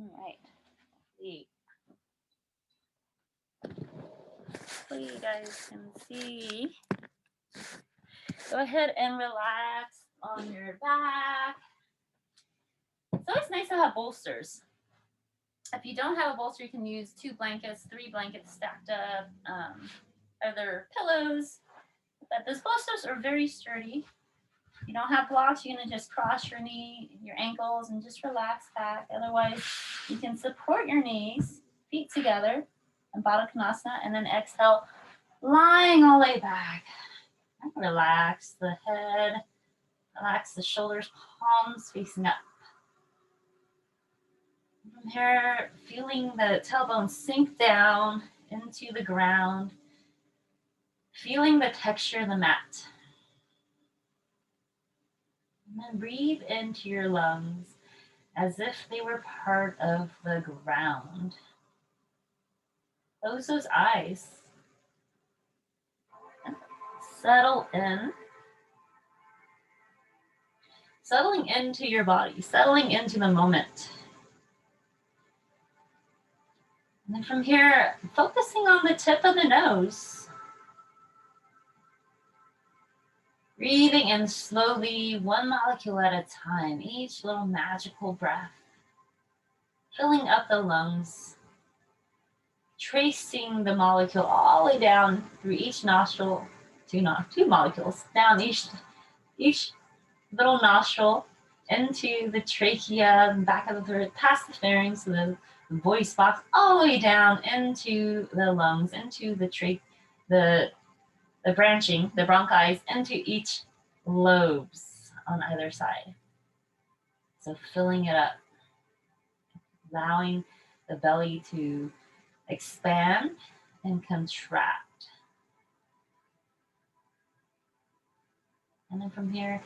All right. Hopefully you guys can see. Go ahead and relax on your back. It's always nice to have bolsters. If you don't have a bolster, you can use 2 blankets, 3 blankets stacked up, other pillows. But those bolsters are very sturdy. If you don't have blocks, you're going to just cross your knee, your ankles, and just relax back. Otherwise, you can support your knees, feet together, and Baddha Konasana, and then exhale, lying all the way back. Relax the head, relax the shoulders, palms facing up. From here, feeling the tailbone sink down into the ground, feeling the texture of the mat. And then breathe into your lungs as if they were part of the ground. Close those eyes. Settle in. Settling into your body, settling into the moment. And then from here, focusing on the tip of the nose. Breathing in slowly, one molecule at a time, each little magical breath. Filling up the lungs. Tracing the molecule all the way down through each nostril, two molecules, down each little nostril, into the trachea, back of the throat, past the pharynx, the voice box, all the way down into the lungs, into the branching, the bronchi, into each lobes on either side. So filling it up, allowing the belly to expand and contract. And then from here,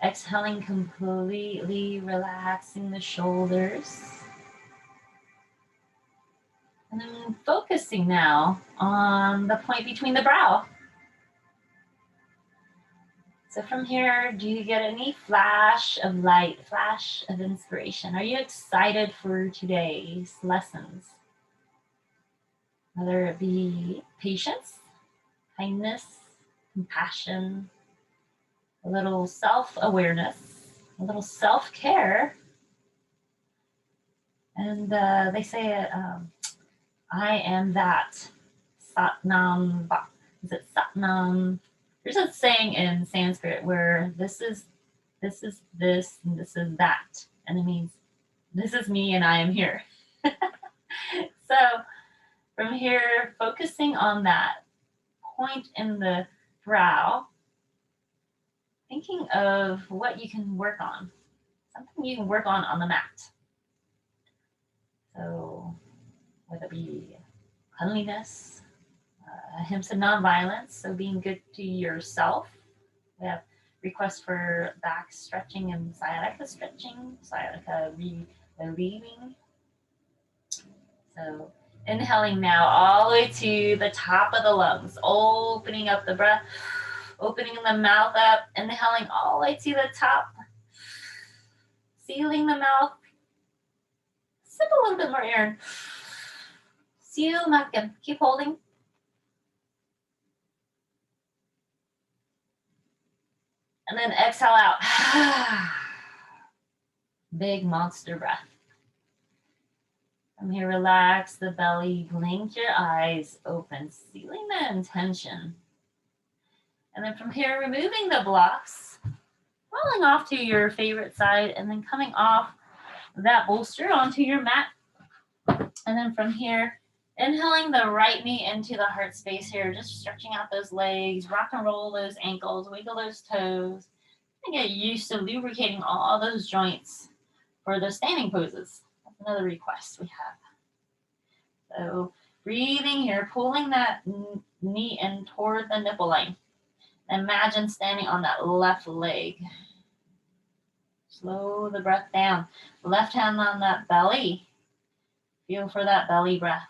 exhaling completely, relaxing the shoulders. And then focusing now on the point between the brow. So from here, do you get any flash of light, flash of inspiration? Are you excited for today's lessons? Whether it be patience, kindness, compassion, a little self-awareness, a little self-care. And they say, I am that. Satnam, is it Satnam? There's a saying in Sanskrit where this is this, and this is that. And it means, this is me and I am here. So from here, focusing on that point in the brow, thinking of what you can work on, something you can work on the mat. So whether it be cleanliness, ahimsa nonviolence, so being good to yourself. We have requests for back stretching and sciatica stretching, sciatica relieving. So inhaling now all the way to the top of the lungs, opening up the breath, opening the mouth up, inhaling all the way to the top, sealing the mouth, sip a little bit more air, seal the mouth again, keep holding. And then exhale out. Big monster breath. From here, relax the belly, blink your eyes open, sealing the intention. And then from here, removing the blocks, rolling off to your favorite side, and then coming off that bolster onto your mat. And then from here, inhaling the right knee into the heart space here, just stretching out those legs, rock and roll those ankles, wiggle those toes, and get used to lubricating all those joints for the standing poses. That's another request we have. So breathing here, pulling that knee in toward the nipple line. Imagine standing on that left leg. Slow the breath down. Left hand on that belly. Feel for that belly breath.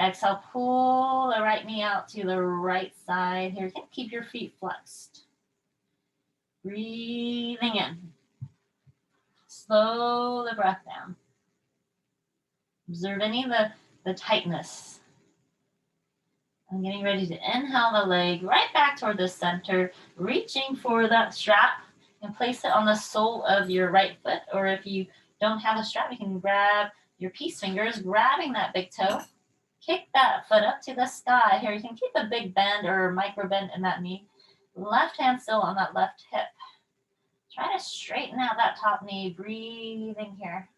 Exhale, pull the right knee out to the right side. Here, keep your feet flexed. Breathing in. Slow the breath down. Observe any of the tightness. I'm getting ready to inhale the leg right back toward the center, reaching for that strap and place it on the sole of your right foot. Or if you don't have a strap, you can grab your peace fingers, grabbing that big toe. Kick that foot up to the sky. Here, you can keep a big bend or micro bend in that knee. Left hand still on that left hip. Try to straighten out that top knee, breathing here.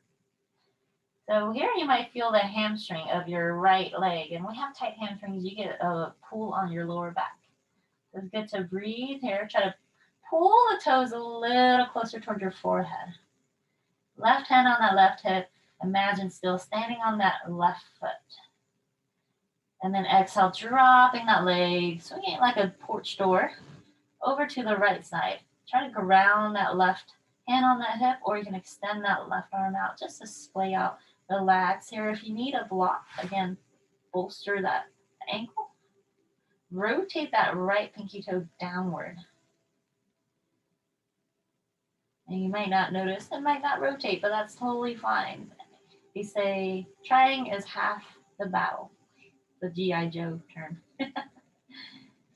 So here you might feel the hamstring of your right leg. And when we have tight hamstrings, you get a pull on your lower back. So it's good to breathe here. Try to pull the toes a little closer toward your forehead. Left hand on that left hip. Imagine still standing on that left foot. And then exhale, dropping that leg, swinging it like a porch door over to the right side. Try to ground that left hand on that hip, or you can extend that left arm out just to splay out. Relax here. If you need a block, again, bolster that ankle. Rotate that right pinky toe downward. And you might not notice, it might not rotate, but that's totally fine. They say trying is half the battle. The G.I. Joe term.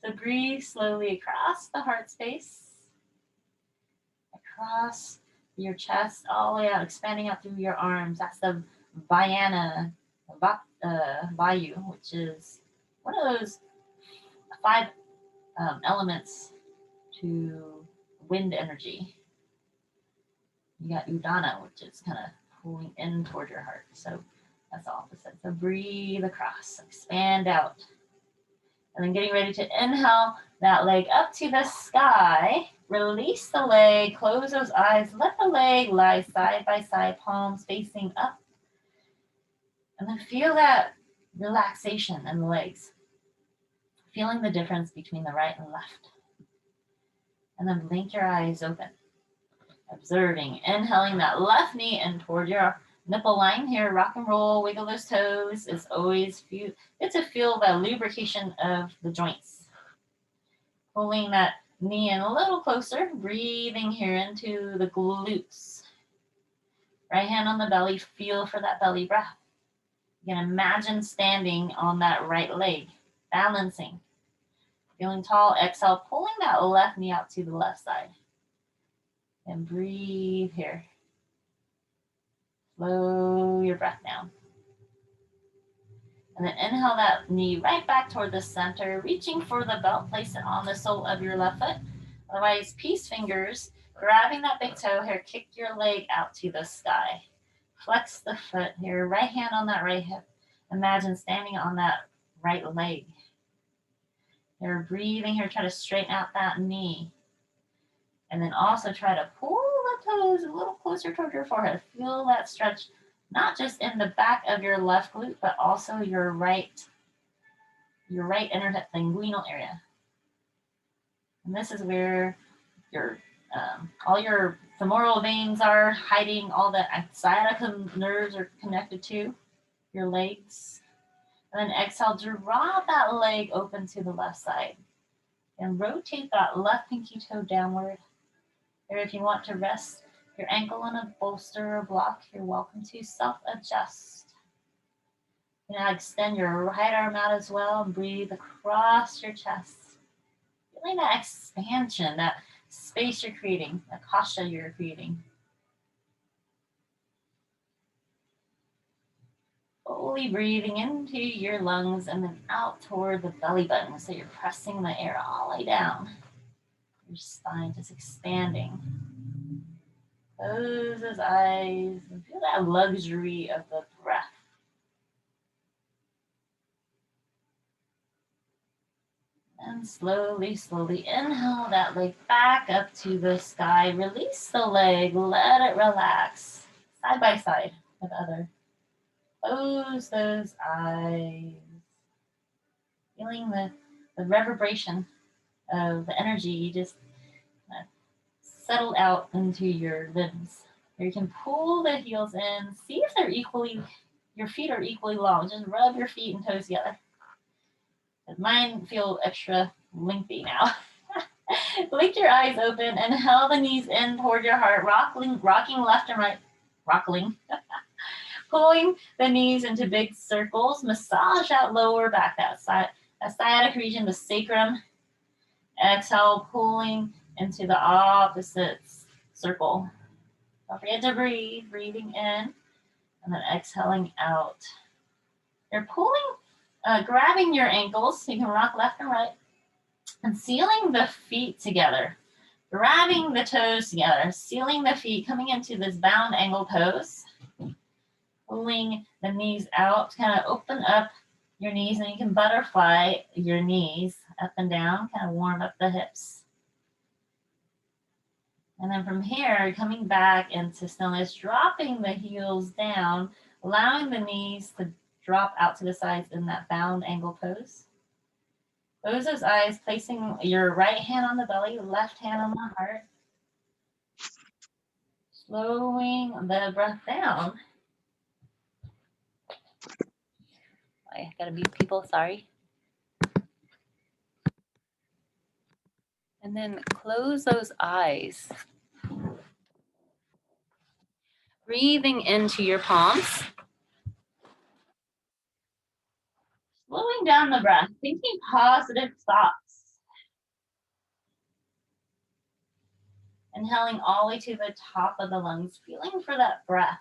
So breathe slowly across the heart space, across your chest, all the way out, expanding out through your arms. That's the Vayu, which is one of those 5 elements to wind energy. You got Udana, which is kind of pulling in toward your heart. So that's the opposite. So breathe across, expand out. And then getting ready to inhale that leg up to the sky. Release the leg, close those eyes. Let the leg lie side by side, palms facing up. And then feel that relaxation in the legs. Feeling the difference between the right and left. And then blink your eyes open. Observing, inhaling that left knee in toward your nipple line here. Rock and roll, wiggle those toes. It's always good to feel the lubrication of the joints. Pulling that knee in a little closer. Breathing here into the glutes. Right hand on the belly. Feel for that belly breath. You can imagine standing on that right leg. Balancing. Feeling tall. Exhale. Pulling that left knee out to the left side. And breathe here. Slow your breath down. And then inhale that knee right back toward the center, reaching for the belt, place it on the sole of your left foot. Otherwise, peace fingers, grabbing that big toe here, kick your leg out to the sky. Flex the foot here, right hand on that right hip. Imagine standing on that right leg. You're breathing here, try to straighten out that knee. And then also try to pull the toes a little closer toward your forehead. Feel that stretch, not just in the back of your left glute, but also your right inner hip linguinal area. And this is where your all your femoral veins are hiding, all the sciatica nerves are connected to your legs. And then exhale, drop that leg open to the left side. And rotate that left pinky toe downward. Or if you want to rest your ankle on a bolster or block, you're welcome to self-adjust. Now extend your right arm out as well and breathe across your chest. Feeling that expansion, that space you're creating, the kasha you're creating. Fully breathing into your lungs and then out toward the belly button. So you're pressing the air all the way down. Your spine just expanding. Close those eyes and feel that luxury of the breath. And slowly, slowly inhale that leg back up to the sky. Release the leg, let it relax. Side by side with the other. Close those eyes. Feeling the reverberation of the energy just settle out into your limbs. Or you can pull the heels in. See if they're your feet are equally long. Just rub your feet and toes together. Mine feel extra lengthy now. Blink your eyes open and inhale the knees in toward your heart, rocking left and right, pulling the knees into big circles. Massage that lower back, that sciatic region, the sacrum. Exhale, pulling into the opposite circle. Don't forget to breathe, breathing in, and then exhaling out. You're pulling, grabbing your ankles, so you can rock left and right, and sealing the feet together. Grabbing the toes together, sealing the feet, coming into this bound angle pose. Pulling the knees out to kind of open up your knees, and you can butterfly your knees up and down, kind of warm up the hips. And then from here, coming back into stillness, dropping the heels down, allowing the knees to drop out to the sides in that bound angle pose. Close those eyes, placing your right hand on the belly, left hand on the heart. Slowing the breath down. I gotta mute people, sorry. And then close those eyes. Breathing into your palms. Slowing down the breath, thinking positive thoughts. Inhaling all the way to the top of the lungs, feeling for that breath.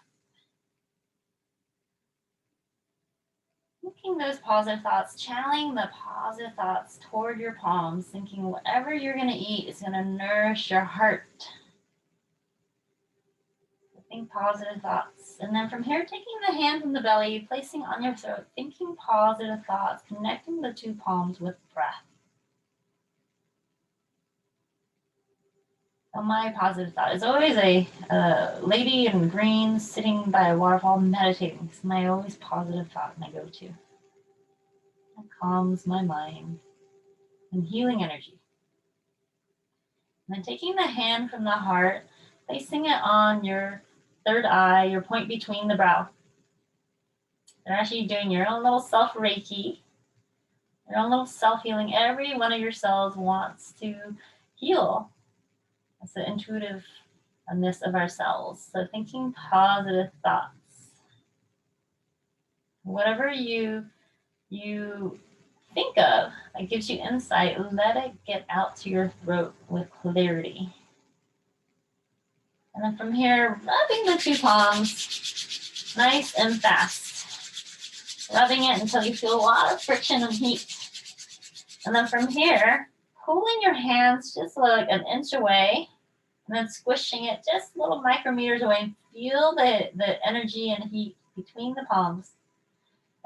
Thinking those positive thoughts, channeling the positive thoughts toward your palms, thinking whatever you're gonna eat is gonna nourish your heart. Think positive thoughts. And then from here, taking the hand from the belly, placing on your throat, thinking positive thoughts, connecting the two palms with breath. So my positive thought is always a lady in green sitting by a waterfall meditating. It's my always positive thought and I go to. It calms my mind and healing energy. And then taking the hand from the heart, placing it on your third eye, your point between the brow. You're actually doing your own little self-Reiki, your own little self-healing. Every one of your cells wants to heal. That's the intuitiveness of our cells. So thinking positive thoughts. Whatever you think of that gives you insight, let it get out to your throat with clarity. And then from here, rubbing the two palms nice and fast. Rubbing it until you feel a lot of friction and heat. And then from here, pulling your hands just like an inch away and then squishing it just little micrometers away and feel the energy and heat between the palms.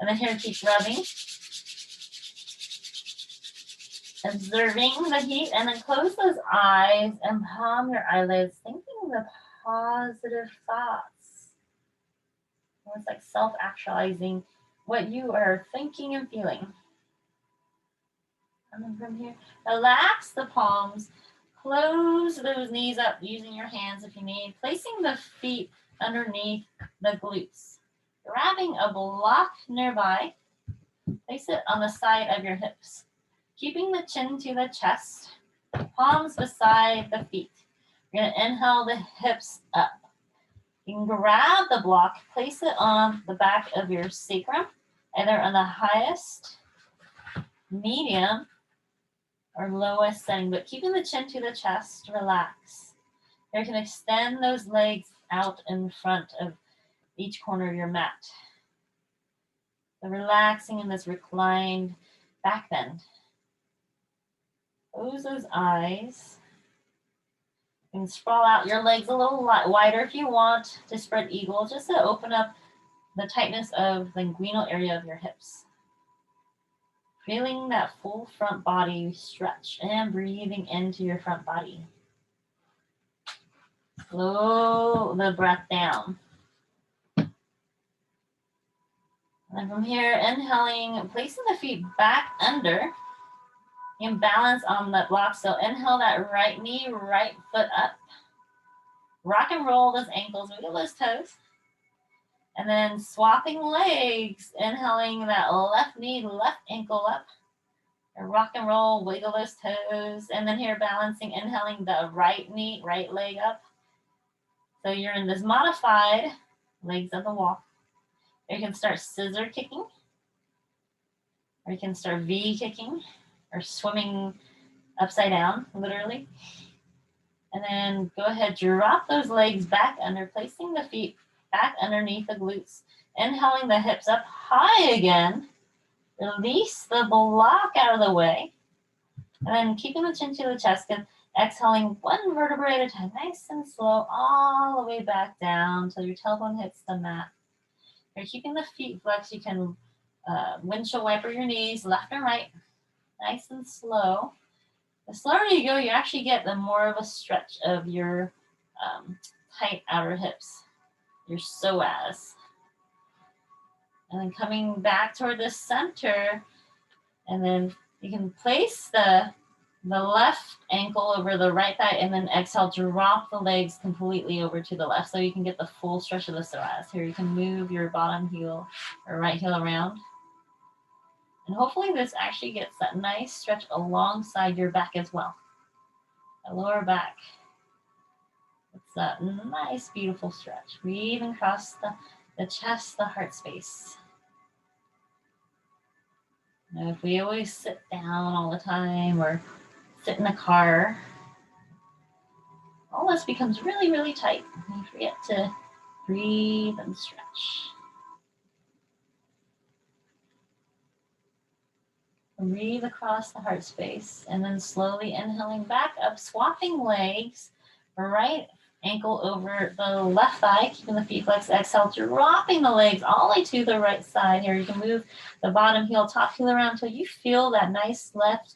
And then here, keep rubbing. Observing the heat, and then close those eyes and palm your eyelids, thinking the positive thoughts. It's like self-actualizing what you are thinking and feeling. And then from here, relax the palms, close those knees up using your hands if you need, placing the feet underneath the glutes. Grabbing a block nearby, place it on the side of your hips. Keeping the chin to the chest, palms beside the feet. You're gonna inhale the hips up. You can grab the block, place it on the back of your sacrum, either on the highest, medium, or lowest setting, but keeping the chin to the chest, relax. You can extend those legs out in front of each corner of your mat. So relaxing in this reclined back bend. Close those eyes. You can sprawl out your legs a little wider if you want to spread eagle, just to open up the tightness of the inguinal area of your hips. Feeling that full front body stretch and breathing into your front body. Slow the breath down. And from here, inhaling, placing the feet back under. You can balance on the block. So inhale that right knee, right foot up. Rock and roll those ankles, wiggle those toes. And then swapping legs, inhaling that left knee, left ankle up. And rock and roll, wiggle those toes. And then here balancing, inhaling the right knee, right leg up. So you're in this modified legs of the walk. You can start scissor kicking, or you can start V kicking, or swimming upside down, literally. And then go ahead, drop those legs back under, placing the feet back underneath the glutes. Inhaling the hips up high again. Release the block out of the way. And then keeping the chin to the chest, and exhaling one vertebrae at a time, nice and slow, all the way back down until your tailbone hits the mat. You're keeping the feet flexed. You can windshield wiper your knees left and right, nice and slow. The slower you go, you actually get the more of a stretch of your tight outer hips, your psoas. And then coming back toward the center, and then you can place the left ankle over the right thigh, and then exhale, drop the legs completely over to the left so you can get the full stretch of the psoas. Here you can move your bottom heel or right heel around. And hopefully this actually gets that nice stretch alongside your back as well. The lower back. It's that nice, beautiful stretch. Breathe and cross the chest, the heart space. Now, if we always sit down all the time or sit in the car, all this becomes really, really tight. And you forget to breathe and stretch. Breathe across the heart space, and then slowly inhaling back up, swapping legs, right ankle over the left thigh, keeping the feet flexed. Exhale, dropping the legs all the way to the right side. Here you can move the bottom heel, top heel around until you feel that nice left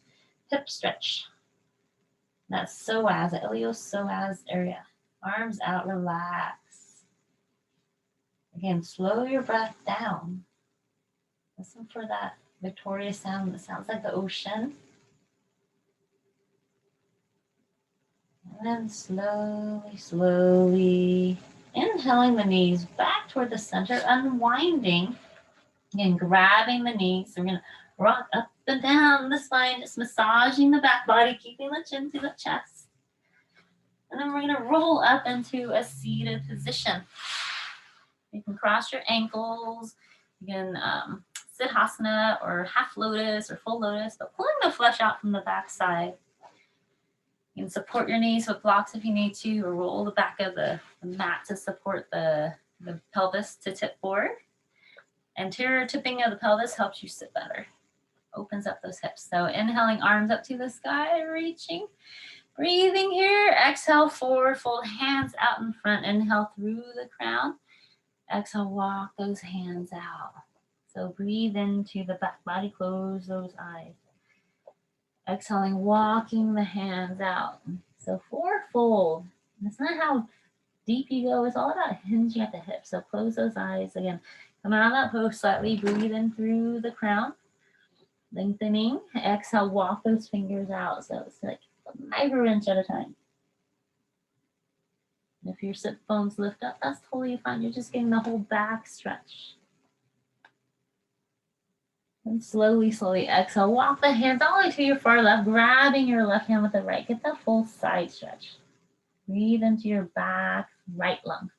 hip stretch. That's psoas, the iliopsoas area. Arms out, relax. Again, slow your breath down. Listen for that victorious sound that sounds like the ocean. And then slowly, slowly inhaling the knees back toward the center, unwinding. Again, grabbing the knees. So we're going to rock up and down the spine, just massaging the back body, keeping the chin to the chest. And then we're going to roll up into a seated position. You can cross your ankles. You can Siddhasana or half lotus or full lotus, but pulling the flesh out from the back side. You can support your knees with blocks if you need to, or roll the back of the mat to support the pelvis to tip forward. Anterior tipping of the pelvis helps you sit better. Opens up those hips. So inhaling, arms up to the sky, reaching. Breathing here. Exhale, forward fold, hands out in front. Inhale through the crown. Exhale, walk those hands out. So breathe into the back body, close those eyes. Exhaling, walking the hands out. So forward fold. That's not how deep you go. It's all about hinging at the hips. So close those eyes. Again, come out of that pose slightly. Breathe in through the crown. Lengthening. Exhale, walk those fingers out. So it's like a micro inch at a time. And if your sit bones lift up, that's totally fine. You're just getting the whole back stretch. And slowly, slowly exhale. Walk the hands all the way to your far left, grabbing your left hand with the right. Get that full side stretch. Breathe into your back right lung.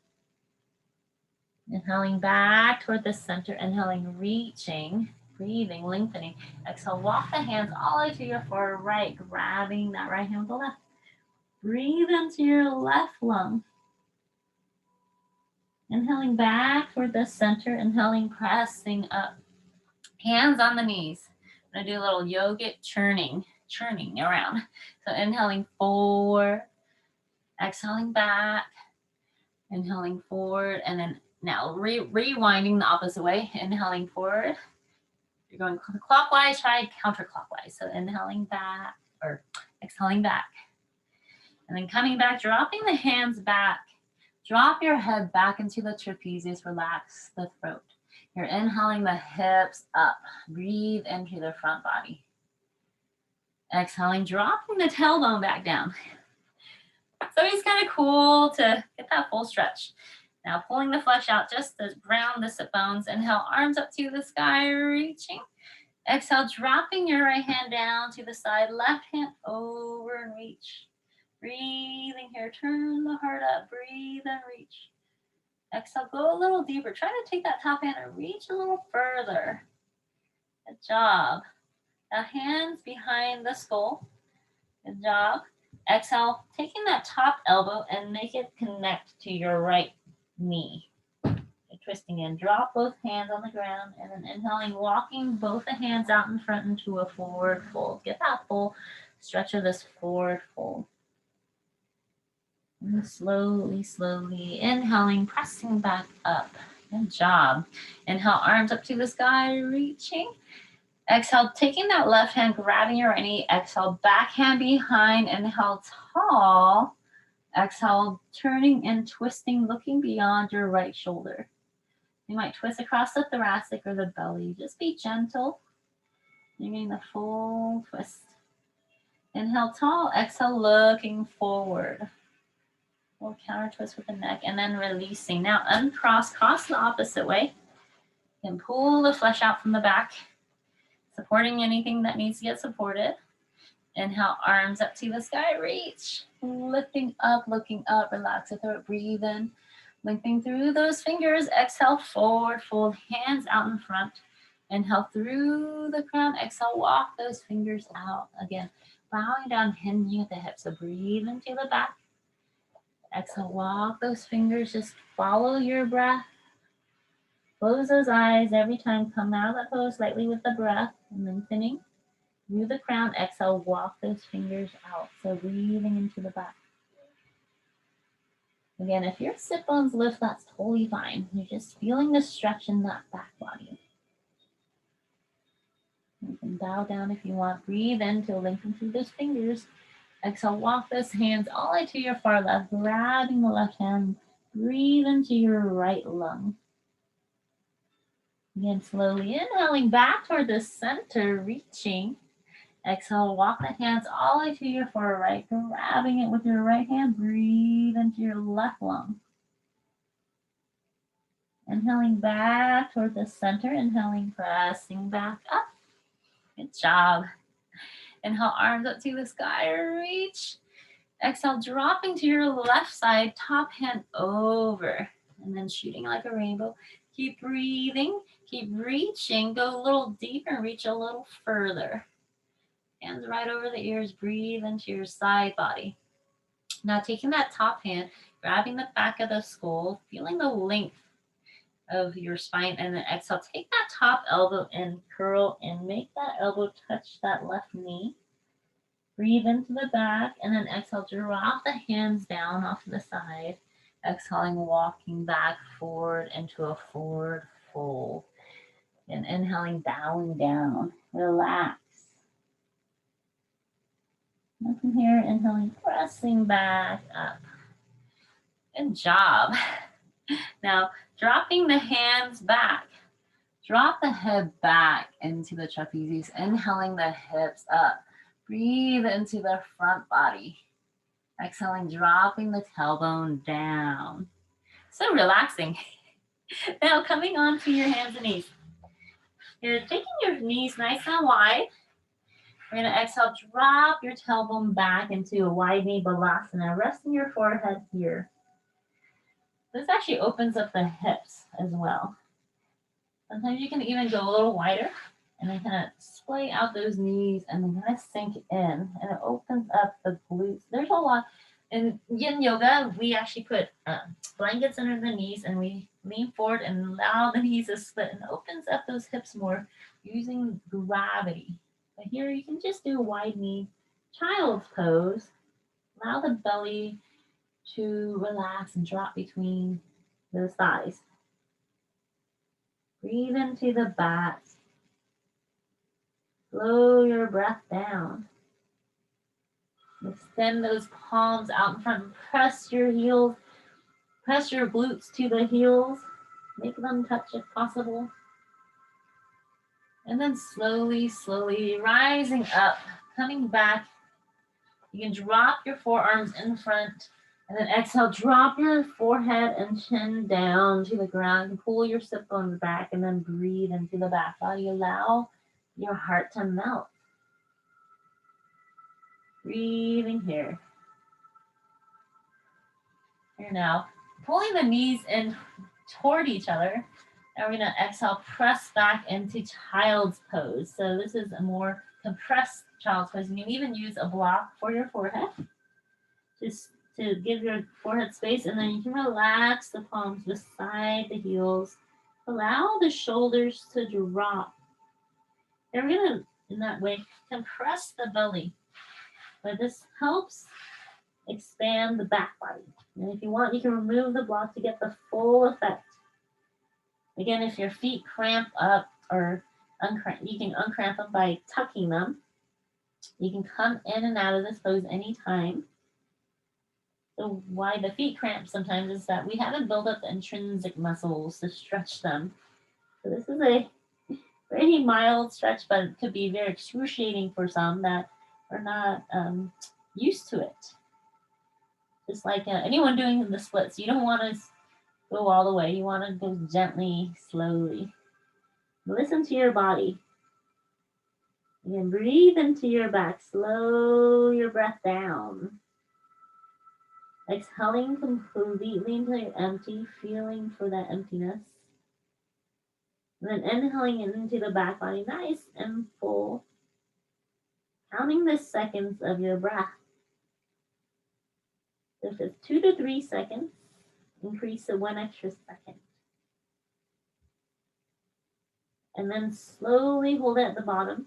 Inhaling back toward the center. Inhaling, reaching. Breathing, lengthening. Exhale, walk the hands all the way to your far right, grabbing that right hand with the left. Breathe into your left lung. Inhaling back toward the center. Inhaling, pressing up. Hands on the knees. I'm going to do a little yogic churning around. So inhaling forward, exhaling back, inhaling forward, and then now rewinding the opposite way. Inhaling forward. You're going clockwise, try counterclockwise. So inhaling back or exhaling back. And then coming back, dropping the hands back. Drop your head back into the trapezius. Relax the throat. You're inhaling the hips up. Breathe into the front body. Exhaling, dropping the tailbone back down. So it's kind of cool to get that full stretch. Now pulling the flesh out just to ground the sit bones. Inhale, arms up to the sky, reaching. Exhale, dropping your right hand down to the side. Left hand over and reach. Breathing here, turn the heart up. Breathe and reach. Exhale, go a little deeper. Try to take that top hand and reach a little further. Good job. Now hands behind the skull. Good job. Exhale, taking that top elbow and make it connect to your right knee. Twisting in, drop both hands on the ground, and then inhaling, walking both the hands out in front into a forward fold. Get that full stretch of this forward fold. And slowly, slowly inhaling, pressing back up. Good job. Inhale, arms up to the sky, reaching. Exhale, taking that left hand, grabbing your right knee. Exhale, back hand behind. Inhale, tall. Exhale, turning and twisting, looking beyond your right shoulder. You might twist across the thoracic or the belly. Just be gentle. You're getting the full twist. Inhale, tall. Exhale, looking forward. We'll counter twist with the neck and then releasing. Now uncross, cross the opposite way. And pull the flesh out from the back, supporting anything that needs to get supported. Inhale, arms up to the sky, reach. Lifting up, looking up, relax the throat, breathe in. Lengthening through those fingers, exhale, forward fold, hands out in front. Inhale through the crown, exhale, walk those fingers out. Again, bowing down, hinging at the hips, so breathe into the back. Exhale, walk those fingers, just follow your breath. Close those eyes every time, come out of that pose slightly with the breath, and lengthening. Through the crown, exhale, walk those fingers out, so breathing into the back. Again, if your sit bones lift, that's totally fine. You're just feeling the stretch in that back body. You can bow down if you want. Breathe in to lengthen through those fingers. Exhale, walk those hands all the way to your far left, grabbing the left hand. Breathe into your right lung. Again, slowly inhaling back toward the center, reaching. Exhale, walk the hands all the way to your far right, grabbing it with your right hand. Breathe into your left lung. Inhaling back toward the center, inhaling, pressing back up. Good job. Inhale, arms up to the sky, reach. Exhale, dropping to your left side, top hand over, and then shooting like a rainbow. Keep breathing, keep reaching, go a little deeper, reach a little further. Hands right over the ears, breathe into your side body. Now taking that top hand, grabbing the back of the skull, feeling the length of your spine, and then exhale, take that top elbow and curl and make that elbow touch that left knee. Breathe into the back, and then exhale, drop the hands down off to the side. Exhaling, walking back forward into a forward fold. And inhaling, bowing down. Relax. And from here, inhaling, pressing back up. Good job. Now, dropping the hands back. Drop the head back into the trapezius, inhaling the hips up. Breathe into the front body. Exhaling, dropping the tailbone down. So relaxing. Now coming onto your hands and knees. You're taking your knees nice and wide. We're going to exhale, drop your tailbone back into a wide knee balasana, resting your forehead here. This actually opens up the hips as well. Sometimes you can even go a little wider and then kind of splay out those knees and then kind of sink in, and it opens up the glutes. There's a lot. In yin yoga, we actually put blankets under the knees and we lean forward and allow the knees to split, and opens up those hips more using gravity. But here you can just do a wide knee child's pose. Allow the belly to relax and drop between those thighs. Breathe into the back. Slow your breath down. Extend those palms out in front. Press your heels. Press your glutes to the heels. Make them touch if possible. And then slowly, slowly rising up, coming back. You can drop your forearms in front. And then exhale, drop your forehead and chin down to the ground. Pull your sit bones back and then breathe into the back body. Allow your heart to melt. Breathing here. Here now. pulling the knees in toward each other. Now we're going to exhale, press back into child's pose. So this is a more compressed child's pose. And you can even use a block for your forehead, just to give your forehead space. And then you can relax the palms beside the heels. Allow the shoulders to drop. And we're going to, in that way, compress the belly. But this helps expand the back body. And if you want, you can remove the block to get the full effect. Again, if your feet cramp up or you can uncramp them by tucking them. You can come in and out of this pose anytime. So why the feet cramp sometimes is that we haven't built up the intrinsic muscles to stretch them. So this is a very mild stretch, but it could be very excruciating for some that are not used to it. Just like anyone doing the splits, you don't want to go all the way. You want to go gently, slowly. Listen to your body. Again, breathe into your back. Slow your breath down. Exhaling completely until you're empty, feeling for that emptiness. And then inhaling into the back body, nice and full. Counting the seconds of your breath. If it's 2 to 3 seconds, increase to 1 extra second. And then slowly hold it at the bottom.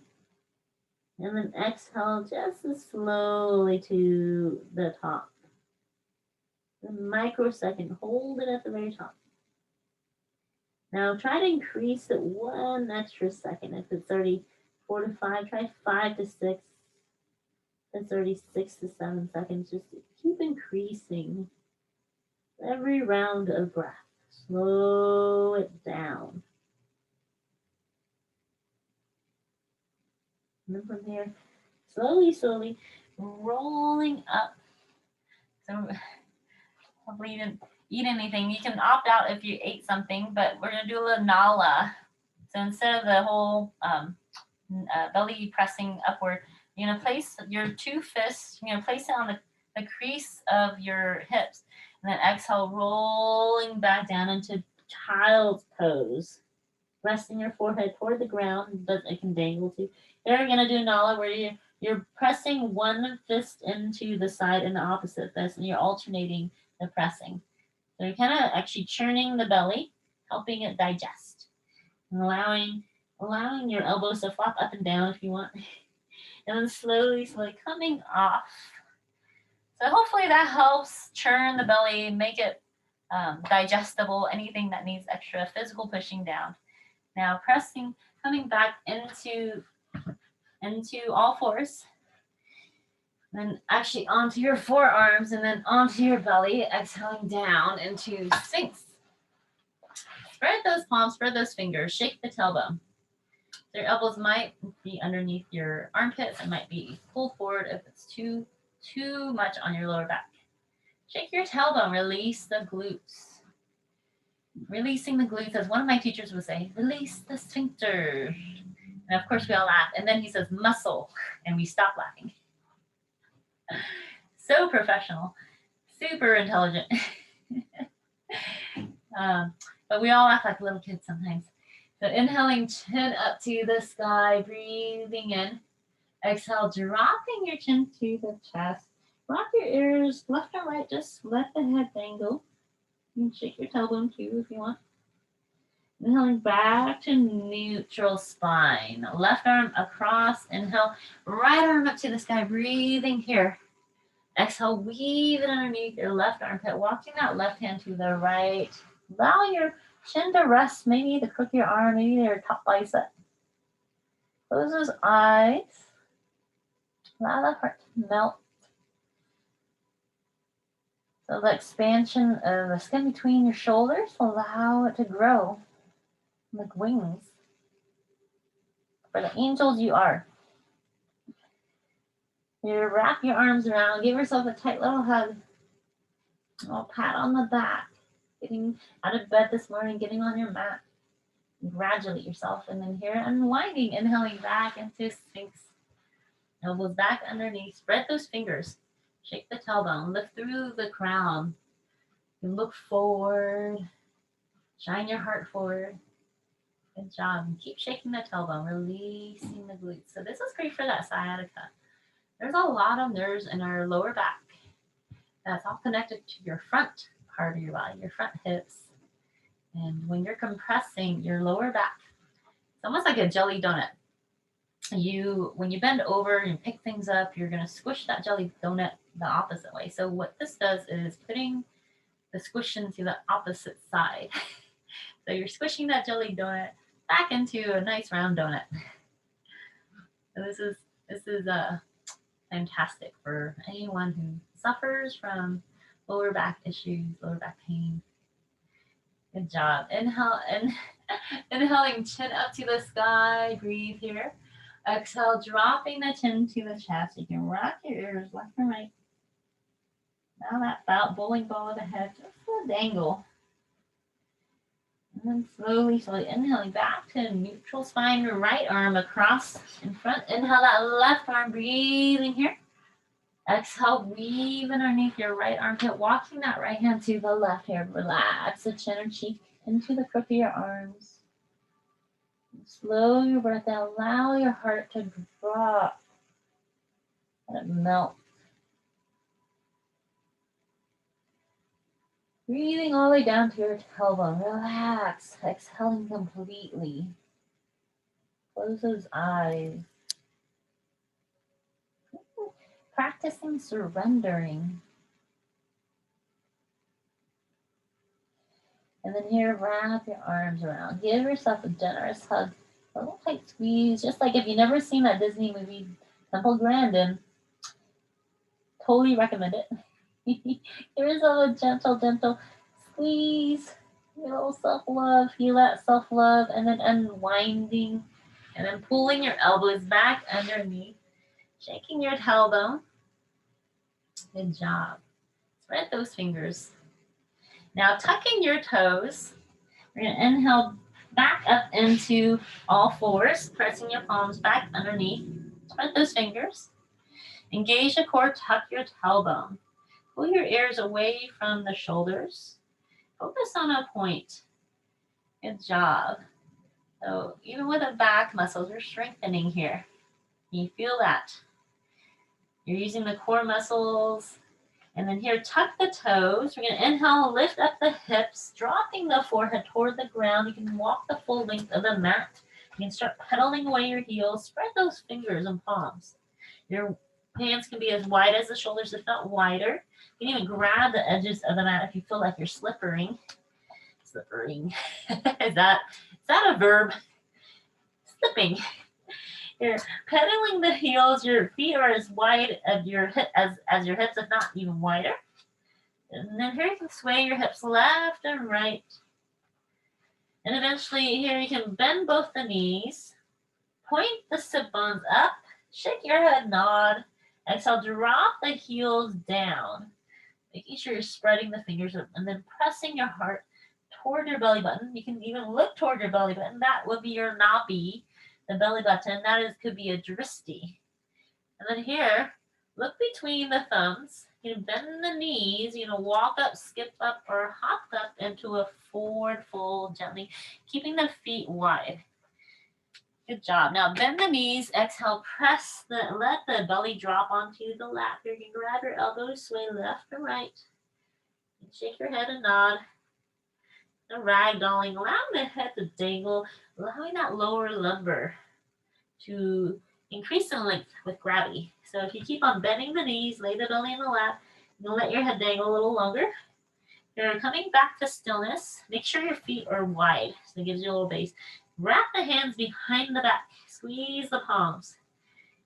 And then exhale just as slowly to the top. A microsecond, hold it at the very top. Now try to increase it 1 extra second. If it's already 4 to 5, try 5 to 6. If it's already 6 to 7 seconds, just keep increasing every round of breath. Slow it down. And then from here, slowly, rolling up. So hopefully you didn't eat anything. You can opt out if you ate something, but we're going to do a little nala. So instead of the whole belly pressing upward, you're going to place your 2 fists, you're going to place it on the crease of your hips. And then exhale, rolling back down into child's pose. Resting your forehead toward the ground, but it can dangle too. Here we're going to do nala where you're pressing one fist into the side and the opposite fist, and you're alternating the pressing. So you're kind of actually churning the belly, helping it digest, and allowing your elbows to flop up and down if you want. And then slowly coming off. So hopefully that helps churn the belly, make it digestible, anything that needs extra physical pushing down. Now pressing, coming back into all fours. Then actually onto your forearms and then onto your belly, exhaling down into Sphinx. Spread those palms, spread those fingers, shake the tailbone. Your elbows might be underneath your armpits. It might be pulled forward if it's too much on your lower back. Shake your tailbone, release the glutes. Releasing the glutes, as one of my teachers would say, release the sphincter. And of course we all laugh. And then he says muscle, and we stop laughing. So professional, super intelligent. But we all act like little kids sometimes. So inhaling, chin up to the sky, breathing in. Exhale, dropping your chin to the chest. Rock your ears left or right, just let the head dangle. You can shake your tailbone too if you want. Inhaling back to neutral spine. Left arm across, inhale. Right arm up to the sky, breathing here. Exhale, weave it underneath your left armpit, walking that left hand to the right. Allow your chin to rest, maybe the crook of your arm, maybe your top bicep. Close those eyes. Allow the heart to melt. So the expansion of the skin between your shoulders, allow it to grow like wings. For the angels you are. You wrap your arms around, give yourself a tight little hug. A little pat on the back. Getting out of bed this morning, getting on your mat. Congratulate yourself. And then here, unwinding, inhaling back into Sphinx. Elbows back underneath. Spread those fingers. Shake the tailbone. Lift through the crown. You can look forward, shine your heart forward. Good job. And keep shaking the tailbone, releasing the glutes. So this is great for that sciatica. There's a lot of nerves in our lower back that's all connected to your front part of your body, your front hips. And when you're compressing your lower back, it's almost like a jelly donut. When you bend over and pick things up, you're going to squish that jelly donut the opposite way. So what this does is putting the squish into the opposite side. So you're squishing that jelly donut back into a nice round donut. So this is fantastic for anyone who suffers from lower back issues, lower back pain. Good job. Inhaling chin up to the sky. Breathe here. Exhale, dropping the chin to the chest. You can rock your ears left and right. Now that bowling ball of the head, just a dangle. And then slowly inhaling back to neutral spine. Your right arm across in front. Inhale that left arm, breathing here. Exhale, weave underneath your right armpit, walking that right hand to the left here. Relax the chin or cheek into the crook of your arms. Slow your breath down. Allow your heart to drop. Let it melt. Breathing all the way down to your tailbone. Relax. Exhaling completely. Close those eyes. Practicing surrendering. And then here, wrap your arms around. Give yourself a generous hug. A little tight squeeze. Just like if you've never seen that Disney movie, Temple Grandin, totally recommend it. Give yourself a gentle squeeze. A little self-love. Feel that self-love. And then unwinding. And then pulling your elbows back underneath. Shaking your tailbone. Good job. Spread those fingers. Now tucking your toes. We're going to inhale back up into all fours, pressing your palms back underneath. Spread those fingers. Engage the core, tuck your tailbone. Pull your ears away from the shoulders. Focus on a point. Good job. So even with the back muscles, you're strengthening here. Can you feel that? You're using the core muscles. And then here, tuck the toes. We're going to inhale, lift up the hips, dropping the forehead toward the ground. You can walk the full length of the mat. You can start pedaling away your heels. Spread those fingers and palms. Your hands can be as wide as the shoulders, if not wider. You can even grab the edges of the mat if you feel like you're slippering. Slippering. Is that a verb? Slipping. You're pedaling the heels. Your feet are as wide as your hips, if not even wider. And then here you can sway your hips left and right. And eventually here you can bend both the knees. Point the sit bones up. Shake your head, nod. Exhale, drop the heels down. Making sure you're spreading the fingers up and then pressing your heart toward your belly button. You can even look toward your belly button. That would be your nabi. The belly button, could be a dristi. And then here, look between the thumbs. You can bend the knees. You know, walk up, skip up, or hop up into a forward fold gently, keeping the feet wide. Good job. Now bend the knees. Exhale, let the belly drop onto the lap. You can grab your elbows, sway left or right. And shake your head and nod. And ragdolling, allowing the head to dangle, allowing that lower lumbar to increase in length with gravity. So if you keep on bending the knees, lay the belly in the lap, and let your head dangle a little longer. You're coming back to stillness. Make sure your feet are wide, so it gives you a little base. Wrap the hands behind the back. Squeeze the palms.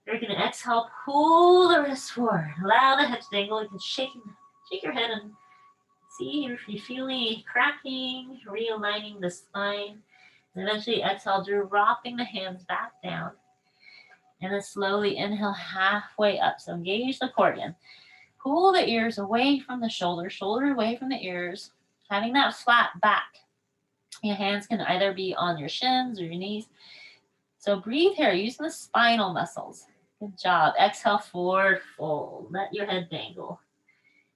You're going to exhale, pull the wrists forward. Allow the head to dangle. You can shake your head and see if you feel any cracking, realigning the spine. And eventually exhale, dropping the hands back down. And then slowly inhale halfway up. So engage the core again. Pull the ears away from the shoulder away from the ears. Having that flat back. Your hands can either be on your shins or your knees. So breathe here, using the spinal muscles. Good job. Exhale, forward fold. Let your head dangle.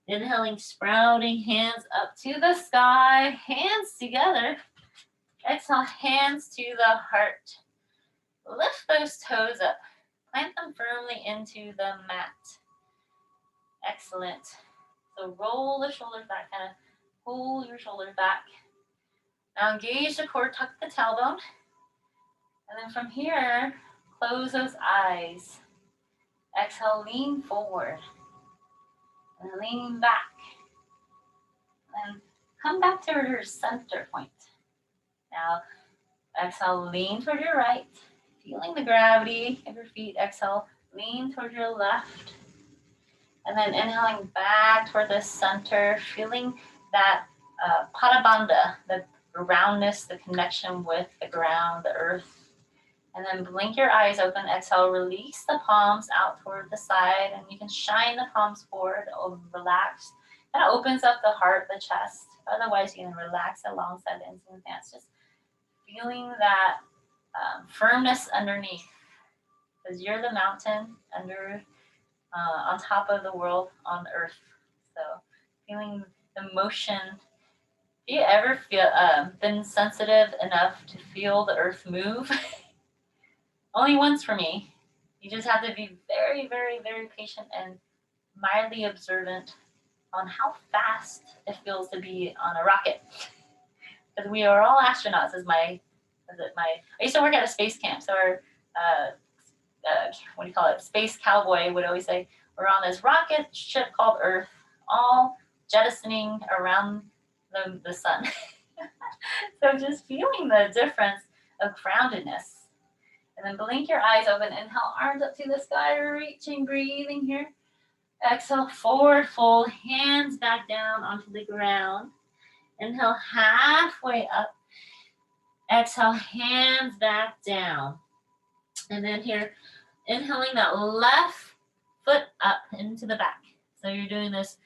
Inhaling, sprouting hands up to the sky, hands together. Exhale, hands to the heart. Lift those toes up. Plant them firmly into the mat. Excellent. So roll the shoulders back, kind of pull your shoulders back. Now engage the core, tuck the tailbone. And then from here, close those eyes. Exhale, lean forward. And lean back. And come back to your center point. Now, exhale, lean toward your right. Feeling the gravity of your feet. Exhale, lean toward your left. And then inhaling back toward the center, feeling that pada bandha, the roundness, the connection with the ground, the earth. And then blink your eyes open. Exhale, release the palms out toward the side, and you can shine the palms forward, relax. That opens up the heart, the chest. Otherwise, you can relax alongside the ends of the hands. Just feeling that firmness underneath, because you're the mountain under, on top of the world, on earth. So feeling the motion. Have you ever been sensitive enough to feel the earth move? Only once for me. You just have to be very, very, very patient and mildly observant on how fast it feels to be on a rocket. Because we are all astronauts. I used to work at a space camp, so our what do you call it? Space cowboy would always say, we're on this rocket ship called Earth, all jettisoning around the sun. So just feeling the difference of groundedness. And then blink your eyes open. Inhale, arms up to the sky, reaching, breathing here. Exhale, forward fold, hands back down onto the ground. Inhale, halfway up. Exhale, hands back down. And then here, inhaling that left foot up into the back. So you're doing this,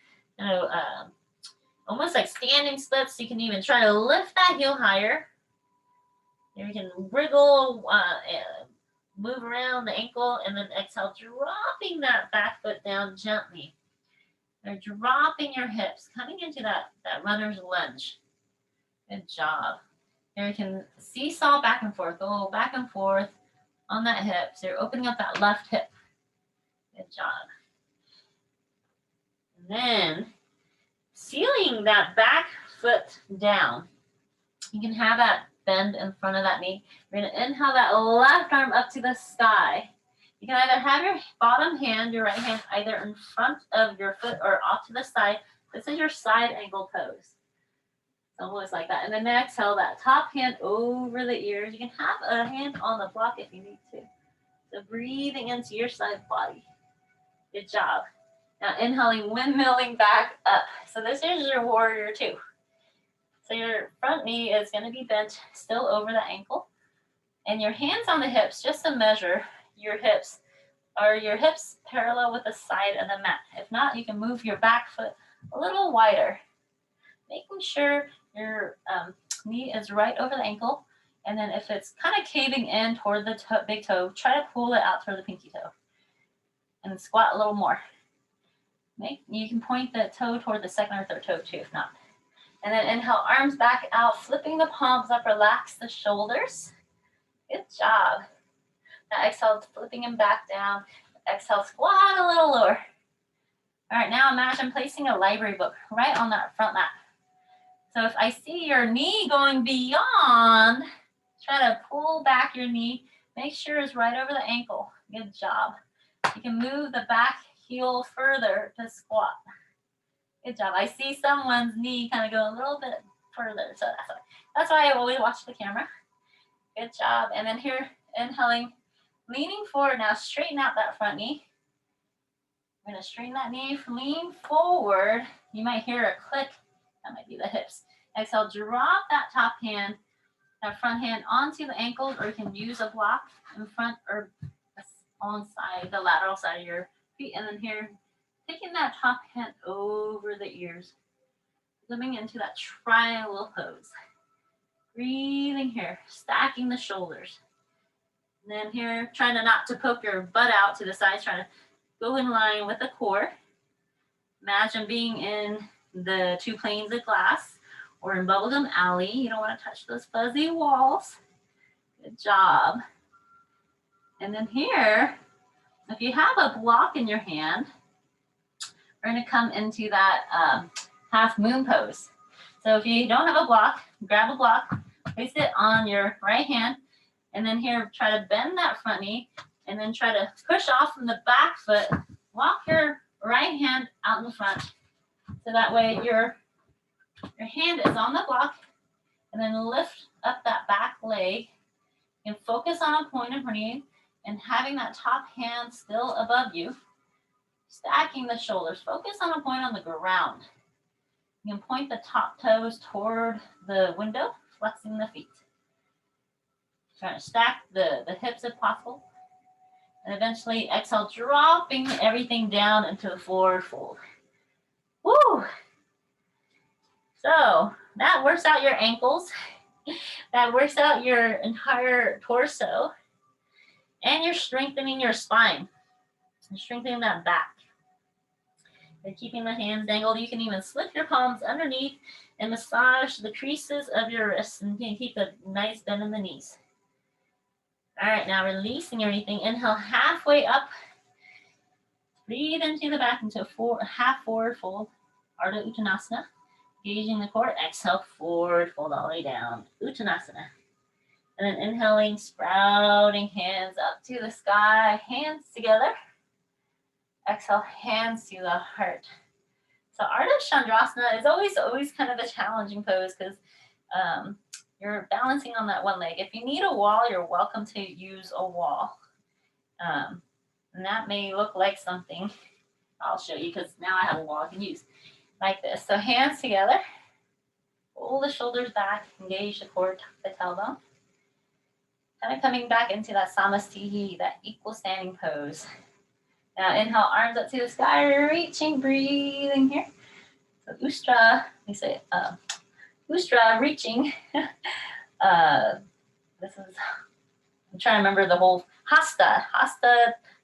almost like standing splits. You can even try to lift that heel higher. You can wriggle, move around the ankle, and then exhale, dropping that back foot down gently. You're dropping your hips, coming into that runner's lunge. Good job. Here you can seesaw back and forth, go back and forth on that hip. So you're opening up that left hip. Good job. And then sealing that back foot down. You can have that bend in front of that knee. We're going to inhale that left arm up to the sky. You can either have your bottom hand, your right hand, either in front of your foot or off to the side. This is your side angle pose. Almost like that. And then exhale that top hand over the ears. You can have a hand on the block if you need to. So breathing into your side body. Good job. Now inhaling, windmilling back up. So this is your warrior two. So your front knee is going to be bent still over the ankle. And your hands on the hips, just to measure your hips. Are your hips parallel with the side of the mat? If not, you can move your back foot a little wider. Making sure your knee is right over the ankle. And then if it's kind of caving in toward the big toe, try to pull it out toward the pinky toe. And squat a little more. You can point the toe toward the second or third toe too, if not. And then inhale, arms back out, flipping the palms up, relax the shoulders. Good job. Now exhale, flipping them back down. Exhale, squat a little lower. All right, now imagine placing a library book right on that front lap. So if I see your knee going beyond, try to pull back your knee. Make sure it's right over the ankle. Good job. You can move the back heel further to squat. Good job. I see someone's knee kind of go a little bit further. So that's why I always watch the camera. Good job. And then here, inhaling, leaning forward. Now straighten out that front knee. We're going to straighten that knee, lean forward. You might hear a click. That might be the hips. Exhale, drop that top hand, that front hand onto the ankles, or you can use a block in front or alongside the lateral side of your feet. And then here, taking that top hand over the ears, slipping into that triangle pose. Breathing here, stacking the shoulders. And then here, trying to not to poke your butt out to the side, trying to go in line with the core. Imagine being in the two planes of glass or in Bubblegum Alley. You don't want to touch those fuzzy walls. Good job. And then here, if you have a block in your hand, we're going to come into that half moon pose. So if you don't have a block, grab a block, place it on your right hand, and then here, try to bend that front knee, and then try to push off from the back foot. Walk your right hand out in front, so that way your hand is on the block, and then lift up that back leg, and focus on a point in front of you, and having that top hand still above you, stacking the shoulders. Focus on a point on the ground. You can point the top toes toward the window, flexing the feet. Trying to stack the hips if possible. And eventually exhale, dropping everything down into the forward fold. Woo! So that works out your ankles. That works out your entire torso. And you're strengthening your spine. You're strengthening that back. You're keeping the hands dangled. You can even slip your palms underneath and massage the creases of your wrists, and you can keep a nice bend in the knees. All right, now releasing everything. Inhale halfway up. Breathe into the back into a half forward fold, Ardha Uttanasana. Engaging the core. Exhale, forward fold all the way down, Uttanasana. And then inhaling, sprouting hands up to the sky, hands together. Exhale, hands to the heart. So Ardha Chandrasana is always kind of a challenging pose because you're balancing on that one leg. If you need a wall, you're welcome to use a wall. And that may look like something. I'll show you because now I have a wall I can use. Like this. So hands together. Pull the shoulders back. Engage the core, tuck the tailbone. Kind of coming back into that Samastiti, that equal standing pose. Now inhale, arms up to the sky, reaching, breathing here. So Ustra, we say Ustra, reaching. This is, I'm trying to remember the whole Hasta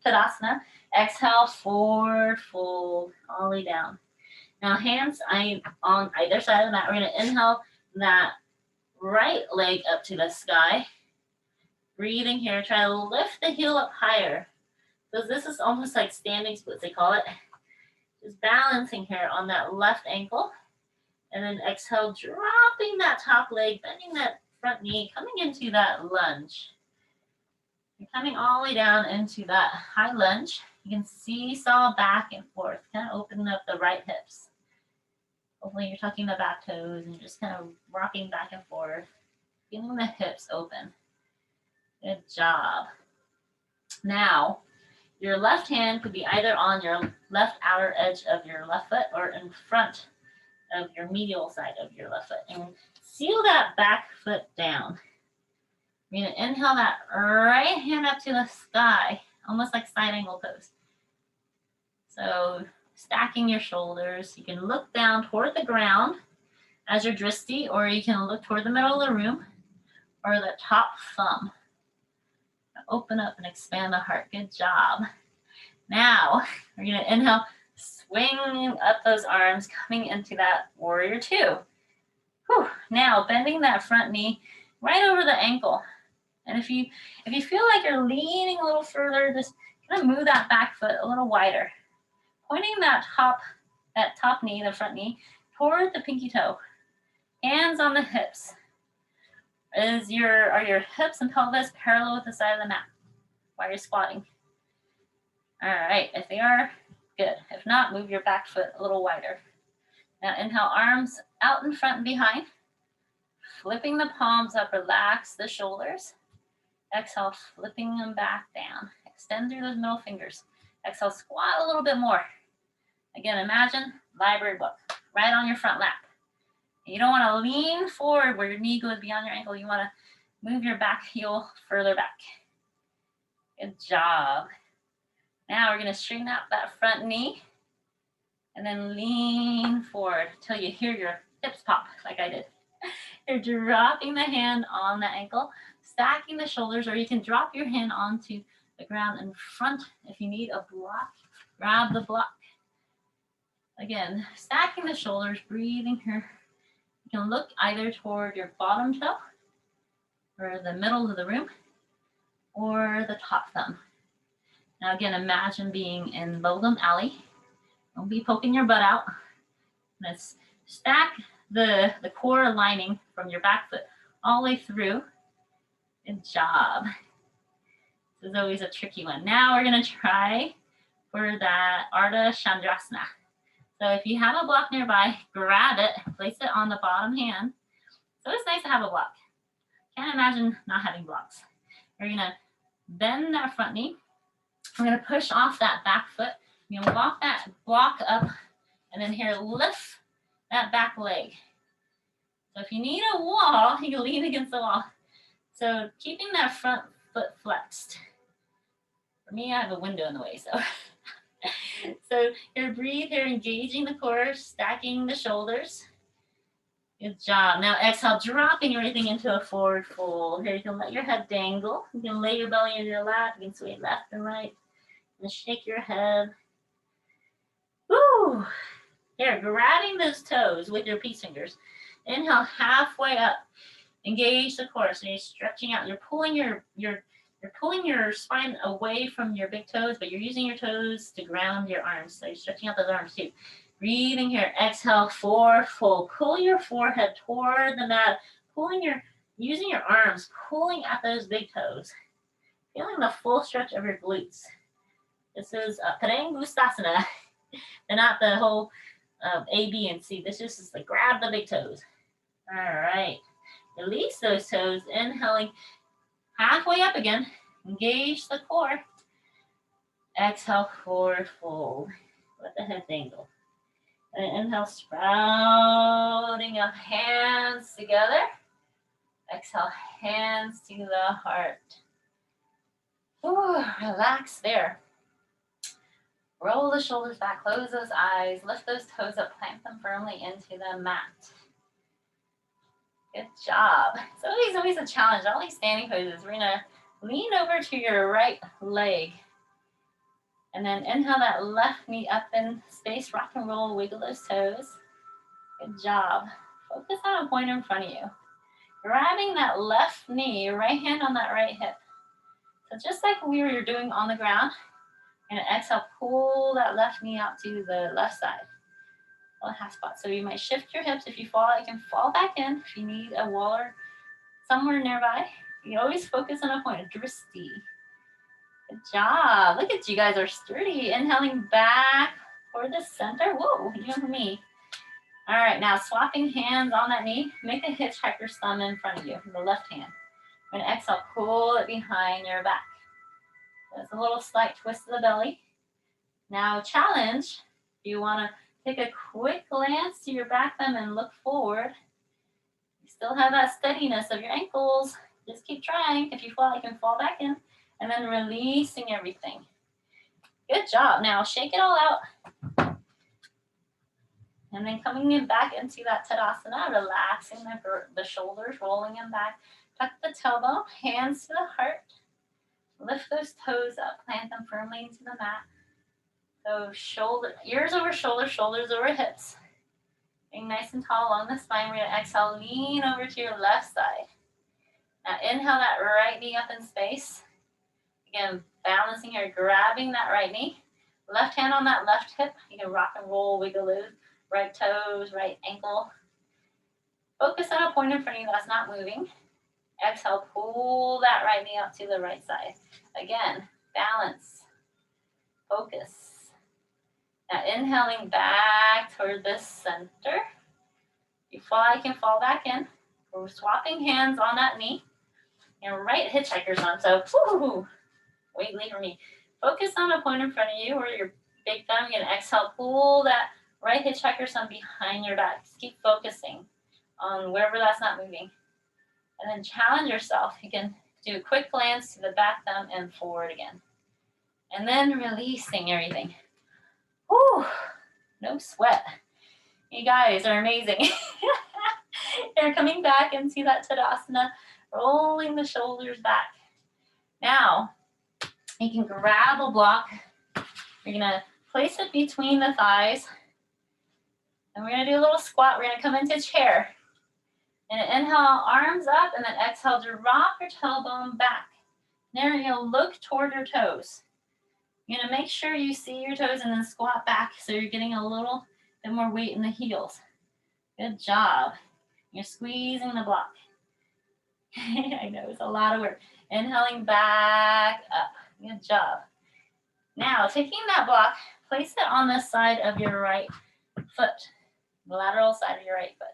Tadasana. Exhale, forward fold, all the way down. Now hands on either side of the mat. We're going to inhale that right leg up to the sky. Breathing here, try to lift the heel up higher. So this is almost like standing splits, they call it. Just balancing here on that left ankle. And then exhale, dropping that top leg, bending that front knee, coming into that lunge. You're coming all the way down into that high lunge. You can seesaw back and forth, kind of opening up the right hips. Hopefully you're tucking the back toes and just kind of rocking back and forth, feeling the hips open. Good job. Now, your left hand could be either on your left outer edge of your left foot or in front of your medial side of your left foot. And seal that back foot down. We're going to inhale that right hand up to the sky, almost like side angle pose. So stacking your shoulders. You can look down toward the ground as your drishti, or you can look toward the middle of the room or the top thumb. Open up and expand the heart. Good job. Now, we're going to inhale, swing up those arms, coming into that warrior two. Whew. Now, bending that front knee right over the ankle. And if you feel like you're leaning a little further, just kind of move that back foot a little wider. Pointing that top knee, the front knee, toward the pinky toe. Hands on the hips. Are your hips and pelvis parallel with the side of the mat while you're squatting? All right, if they are, good. If not, move your back foot a little wider. Now inhale, arms out in front and behind. Flipping the palms up, relax the shoulders. Exhale, flipping them back down. Extend through those middle fingers. Exhale, squat a little bit more. Again, imagine library book right on your front lap. You don't want to lean forward where your knee goes beyond your ankle. You want to move your back heel further back. Good job. Now we're going to straighten out that front knee and then lean forward until you hear your hips pop like I did. You're dropping the hand on the ankle, stacking the shoulders, or you can drop your hand onto the ground in front. If you need a block, grab the block. Again, stacking the shoulders, breathing here. You can look either toward your bottom toe or the middle of the room or the top thumb. Now again, imagine being in Lowland Alley. Don't be poking your butt out. Let's stack the core lining from your back foot all the way through. Good job. This is always a tricky one. Now we're gonna try for that Ardha Chandrasana. So if you have a block nearby, grab it, place it on the bottom hand. So it's nice to have a block. Can't imagine not having blocks. We're gonna bend that front knee. We're gonna push off that back foot. You're gonna walk that block up, and then here, lift that back leg. So if you need a wall, you can lean against the wall. So keeping that front foot flexed. For me, I have a window in the way, so. So here, breathe here, engaging the core, stacking the shoulders. Good job. Now exhale, dropping everything into a forward fold. Here, you can let your head dangle. You can lay your belly in your lap. You can sway left and right. And shake your head. Woo! Here, grabbing those toes with your peace fingers. Inhale, halfway up. Engage the core. So you're stretching out. You're pulling your spine away from your big toes, but you're using your toes to ground your arms. So you're stretching out those arms too. Breathing here. Exhale, forward fold. Pull your forehead toward the mat. Using your arms, pulling at those big toes. Feeling the full stretch of your glutes. This is Padangustasana, and not the whole A, B, and C. This is just like grab the big toes. All right. Release those toes. Inhaling halfway up again. Engage the core. Exhale, forward fold. Let the head dangle. And inhale, sprouting up, hands together. Exhale, hands to the heart. Ooh, relax there. Roll the shoulders back, close those eyes, lift those toes up, plant them firmly into the mat. Good job. It's always a challenge. All these standing poses, we're gonna lean over to your right leg. And then inhale that left knee up in space, rock and roll, wiggle those toes. Good job. Focus on a point in front of you. Grabbing that left knee, right hand on that right hip. So just like we were doing on the ground, and exhale, pull that left knee out to the left side. A half spot. So you might shift your hips. If you fall, you can fall back in. If you need a wall or somewhere nearby, you can always focus on a point, a drishti. Good job. Look at you guys are sturdy. Inhaling back toward the center. Whoa, you know me. All right, now swapping hands on that knee. Make a hitchhiker's thumb in front of you, the left hand. And exhale, pull it behind your back. That's a little slight twist of the belly. Now challenge, you want to take a quick glance to your back thumb and look forward. You still have that steadiness of your ankles. Just keep trying. If you fall, you can fall back in. And then releasing everything. Good job. Now shake it all out. And then coming in back into that Tadasana, relaxing the shoulders, rolling them back. Tuck the tailbone, hands to the heart. Lift those toes up, plant them firmly into the mat. So ears over shoulders, shoulders over hips. Being nice and tall along the spine. We're gonna exhale, lean over to your left side. Now inhale that right knee up in space. Again, balancing here, grabbing that right knee. Left hand on that left hip. You can rock and roll, wiggle those right toes, right ankle. Focus on a point in front of you that's not moving. Exhale, pull that right knee up to the right side. Again, balance, focus. Now inhaling back toward the center. If you fall, you can fall back in. We're swapping hands on that knee. And right hitchhiker's thumb. So, whoo, wait, leave for me. Focus on a point in front of you or your big thumb. You're gonna exhale, pull that right hitchhiker's thumb behind your back. Just keep focusing on wherever that's not moving. And then challenge yourself. You can do a quick glance to the back thumb and forward again. And then releasing everything. Whew, no sweat. You guys are amazing. You're coming back into that Tadasana, rolling the shoulders back. Now, you can grab a block. You're gonna place it between the thighs. And we're gonna do a little squat. We're gonna come into chair. And inhale, arms up, and then exhale, drop your tailbone back. Now you're gonna look toward your toes. You're gonna make sure you see your toes and then squat back so you're getting a little bit more weight in the heels. Good job. You're squeezing the block. I know it's a lot of work. Inhaling back up. Good job. Now, taking that block, place it on the side of your right foot, the lateral side of your right foot.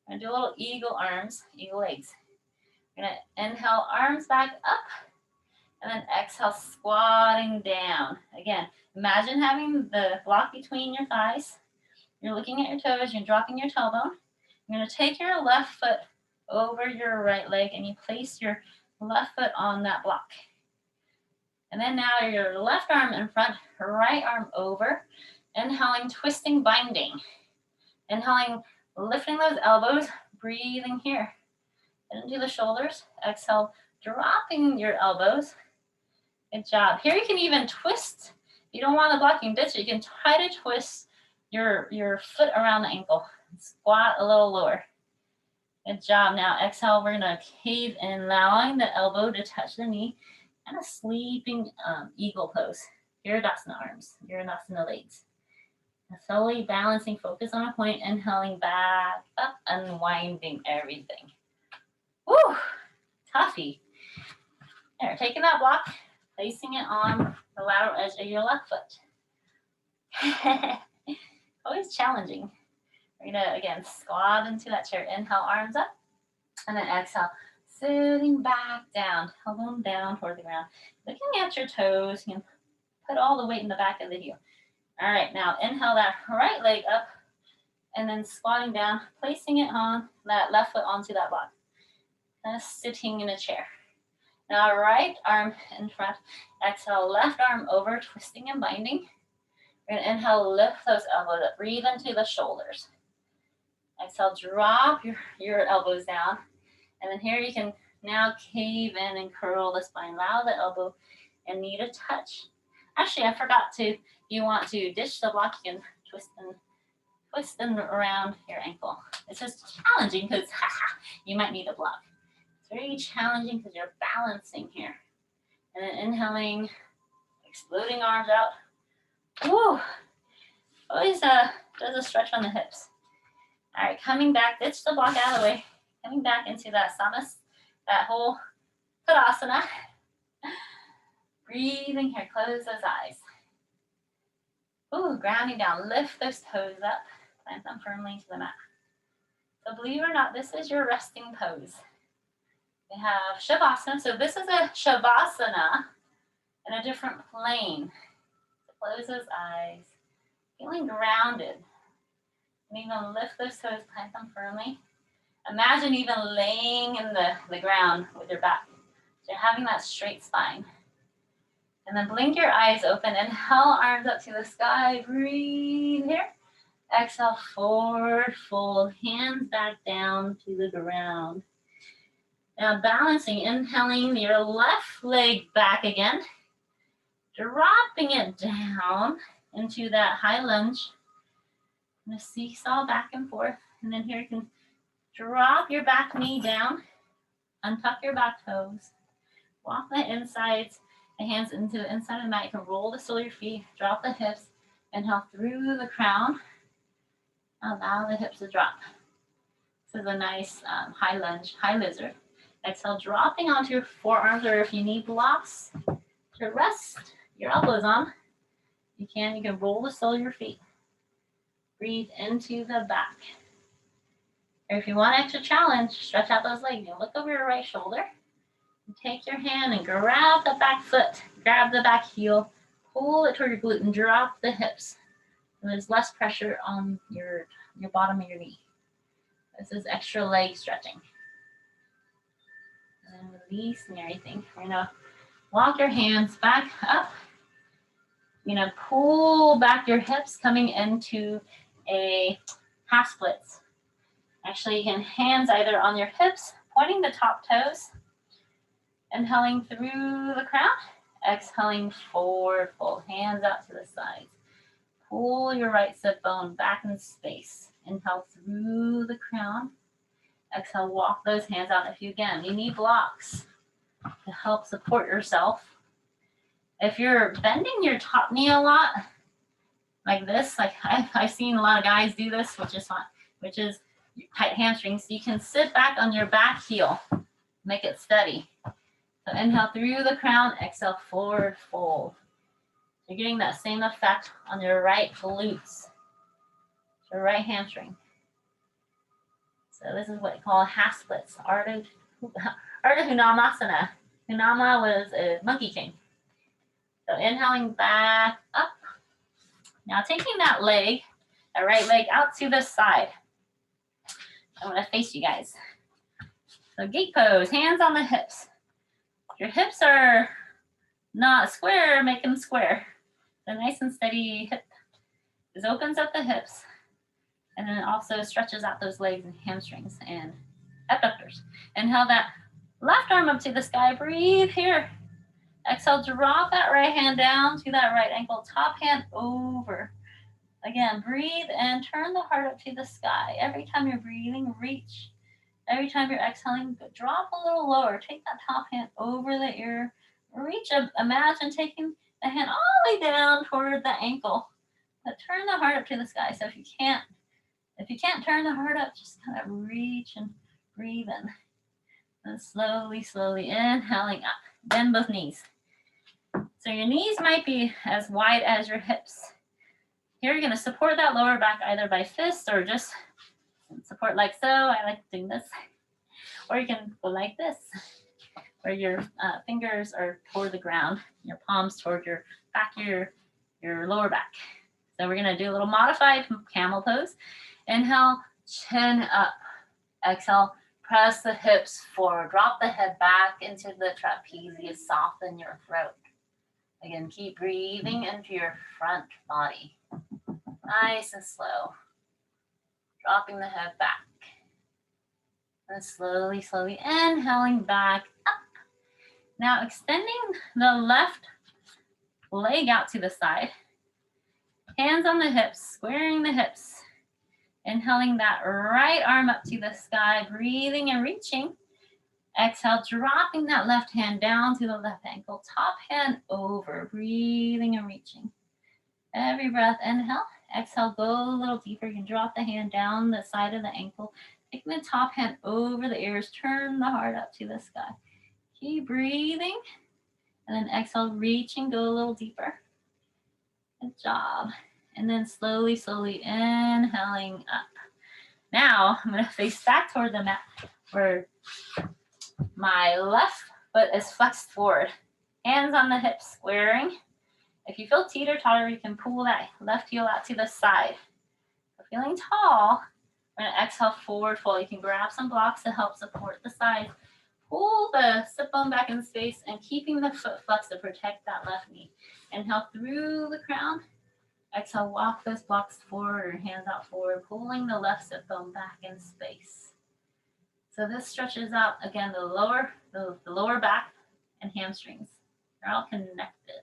I'm gonna do a little eagle arms, eagle legs. You're gonna inhale, arms back up, and then exhale, squatting down. Again, imagine having the block between your thighs. You're looking at your toes, you're dropping your tailbone. You're gonna take your left foot over your right leg, and you place your left foot on that block. And then now your left arm in front, right arm over. Inhaling, twisting, binding. Inhaling, lifting those elbows, breathing here. Into the shoulders. Exhale, dropping your elbows. Good job. Here you can even twist. If you don't want the block, you can ditch it. You can try to twist your foot around the ankle. Squat a little lower. Good job. Now exhale, we're gonna cave in, allowing the elbow to touch the knee. And a sleeping eagle pose. Iridasana arms, Iridasana legs. Slowly balancing, focus on a point, inhaling back up, unwinding everything. Woo, toughy. There, taking that block, placing it on the lateral edge of your left foot. Always challenging. We're gonna, again, squat into that chair. Inhale, arms up, and then exhale. Sitting back down, tailbone down toward the ground. Looking at your toes, you can put all the weight in the back of the heel. All right, now inhale that right leg up, and then squatting down, placing it on that left foot onto that block. And sitting in a chair. Now right arm in front, exhale, left arm over, twisting and binding. We're gonna inhale, lift those elbows up, breathe into the shoulders. Exhale, drop your elbows down. And then here you can now cave in and curl the spine. Allow the elbow and knee to touch. Actually, I forgot to, if you want to ditch the block, you can twist them around your ankle. It's just challenging because you might need a block. It's very challenging because you're balancing here. And then inhaling, exploding arms out. Woo! Always does a stretch on the hips. All right, coming back, ditch the block out of the way. Coming back into that samas, that whole tadasana. Breathing here, close those eyes. Ooh, grounding down, lift those toes up, plant them firmly to the mat. So believe it or not, this is your resting pose. We have Shavasana. So this is a Shavasana in a different plane. So close those eyes, feeling grounded. And even lift those toes, plant them firmly. Imagine even laying in the ground with your back. So you're having that straight spine. And then blink your eyes open. Inhale, arms up to the sky. Breathe here. Exhale, forward fold. Hands back down to the ground. Now balancing, inhaling your left leg back again. Dropping it down into that high lunge. And a seesaw back and forth. And then here you can drop your back knee down, untuck your back toes, walk the insides, the hands into the inside of the mat. You can roll the sole of your feet, drop the hips, inhale through the crown, allow the hips to drop. This is a nice high lunge, high lizard. Exhale, dropping onto your forearms, or if you need blocks to rest your elbows on, you can roll the sole of your feet. Breathe into the back. Or if you want extra challenge, stretch out those legs. You look over your right shoulder. And take your hand and grab the back foot. Grab the back heel. Pull it toward your glute and drop the hips. And there's less pressure on your bottom of your knee. This is extra leg stretching. And then releasing everything. We're gonna walk your hands back up. You're gonna pull back your hips, coming into a half splits. Actually, you can hands either on your hips, pointing the top toes, inhaling through the crown, exhaling forward fold, hands out to the sides. pull your right sit bone back in space. Inhale through the crown. Exhale, walk those hands out. If you need blocks to help support yourself. If you're bending your top knee a lot, like this, like I've seen a lot of guys do this, which is fine, which is tight hamstrings. You can sit back on your back heel, make it steady. So inhale through the crown, exhale, forward fold. You're getting that same effect on your right glutes, your right hamstring. So this is what we call half splits, Ardha Hunamasana. Hunama was a monkey king. So inhaling back up. Now taking that leg, that right leg out to the side. I'm gonna face you guys. So gate pose, hands on the hips. If your hips are not square, make them square. So nice and steady hip. This opens up the hips and then also stretches out those legs and hamstrings and abductors. Inhale that left arm up to the sky, breathe here. Exhale, drop that right hand down to that right ankle, top hand over. Again, breathe and turn the heart up to the sky. Every time you're breathing, reach. Every time you're exhaling, drop a little lower. Take that top hand over the ear. Reach up. Imagine taking the hand all the way down toward the ankle. But turn the heart up to the sky. So if you can't turn the heart up, just kind of reach and breathe in. And slowly, slowly inhaling up. Bend both knees. So your knees might be as wide as your hips. Here you're going to support that lower back either by fists or just support like so. I like doing this. Or you can go like this, where your fingers are toward the ground, your palms toward your back, your lower back. So we're going to do a little modified camel pose. Inhale, chin up. Exhale, press the hips forward. Drop the head back into the trapezius. Soften your throat. Again, keep breathing into your front body. Nice and slow. Dropping the head back. And slowly, slowly inhaling back up. Now extending the left leg out to the side. Hands on the hips, squaring the hips. Inhaling that right arm up to the sky, breathing and reaching. Exhale, dropping that left hand down to the left ankle, top hand over, breathing and reaching. Every breath, inhale. Exhale, go a little deeper. You can drop the hand down the side of the ankle. Taking the top hand over the ears, turn the heart up to the sky. Keep breathing. And then exhale, reach and go a little deeper. Good job. And then slowly, slowly inhaling up. Now, I'm going to face back toward the mat where my left foot is flexed forward. Hands on the hips, squaring. If you feel teeter-totter, you can pull that left heel out to the side. If you're feeling tall, we're going to exhale, forward fold. You can grab some blocks to help support the sides. Pull the sit bone back in space and keeping the foot flexed to protect that left knee. Inhale through the crown. Exhale, walk those blocks forward or hands out forward, pulling the left sit bone back in space. So this stretches out, again, the lower back and hamstrings. They're all connected.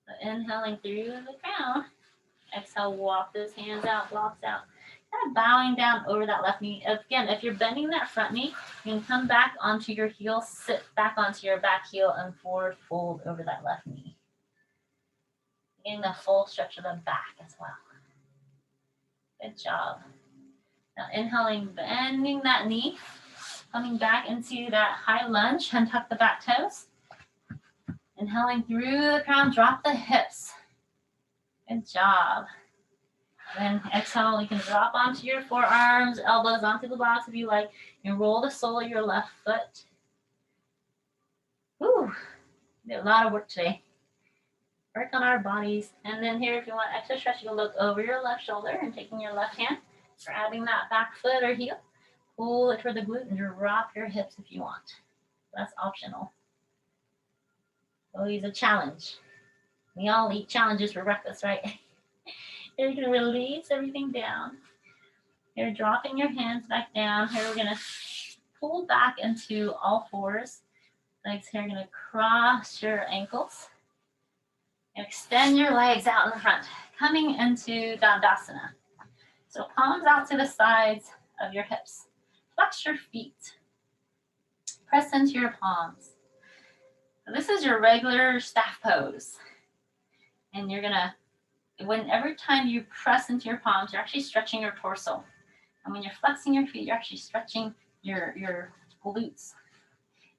So inhaling through the crown. Exhale, walk those hands out, blocks out. Kind of bowing down over that left knee. Again, if you're bending that front knee, you can come back onto your heel, sit back onto your back heel, and forward fold over that left knee. Getting the full stretch of the back as well. Good job. Now inhaling, bending that knee, coming back into that high lunge, and tuck the back toes. Inhaling through the crown, drop the hips. Good job. Then exhale, you can drop onto your forearms, elbows onto the blocks if you like, and roll the sole of your left foot. Whew, did a lot of work today. Work on our bodies. And then here, if you want extra stretch, you can look over your left shoulder and taking your left hand, grabbing that back foot or heel, pull it toward the glute and drop your hips if you want. That's optional. Always a challenge. We all eat challenges for breakfast, right? Here you can release everything down. You're dropping your hands back down. Here we're gonna pull back into all fours. Legs here, you're gonna cross your ankles. And extend your legs out in the front, coming into Dandasana. So palms out to the sides of your hips. Flex your feet. Press into your palms. So this is your regular staff pose. And you're gonna, every time you press into your palms, you're actually stretching your torso. And when you're flexing your feet, you're actually stretching your glutes,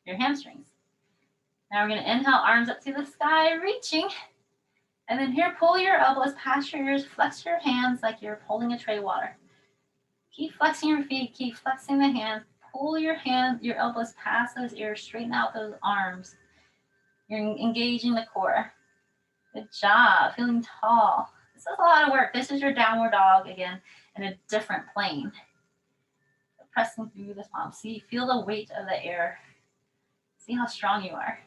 your hamstrings. Now we're gonna inhale, arms up to the sky, reaching. And then here, pull your elbows past your ears, flex your hands like you're holding a tray of water. Keep flexing your feet, keep flexing the hands. Pull your elbows past those ears, straighten out those arms. You're engaging the core. Good job, feeling tall. This is a lot of work. This is your downward dog again in a different plane. So pressing through the palms. See, feel the weight of the air. See how strong you are.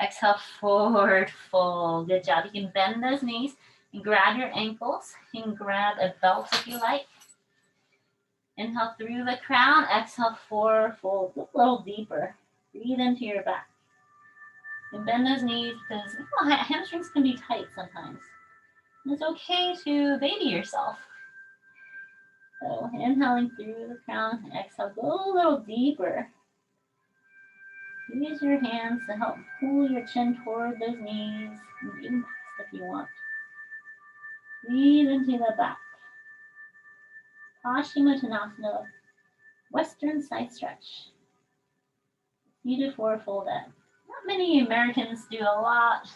Exhale, forward fold. Good job. You can bend those knees and grab your ankles. You can grab a belt if you like. Inhale through the crown. Exhale, forward fold. Look a little deeper. Breathe into your back. And bend those knees because hamstrings can be tight sometimes. And it's okay to baby yourself. So inhaling through the crown. Exhale, go a little deeper. Use your hands to help pull your chin toward those knees, and even past if you want. Breathe into the back. Paschimottanasana, Western side stretch. You do forward fold in. Not many Americans do a lot,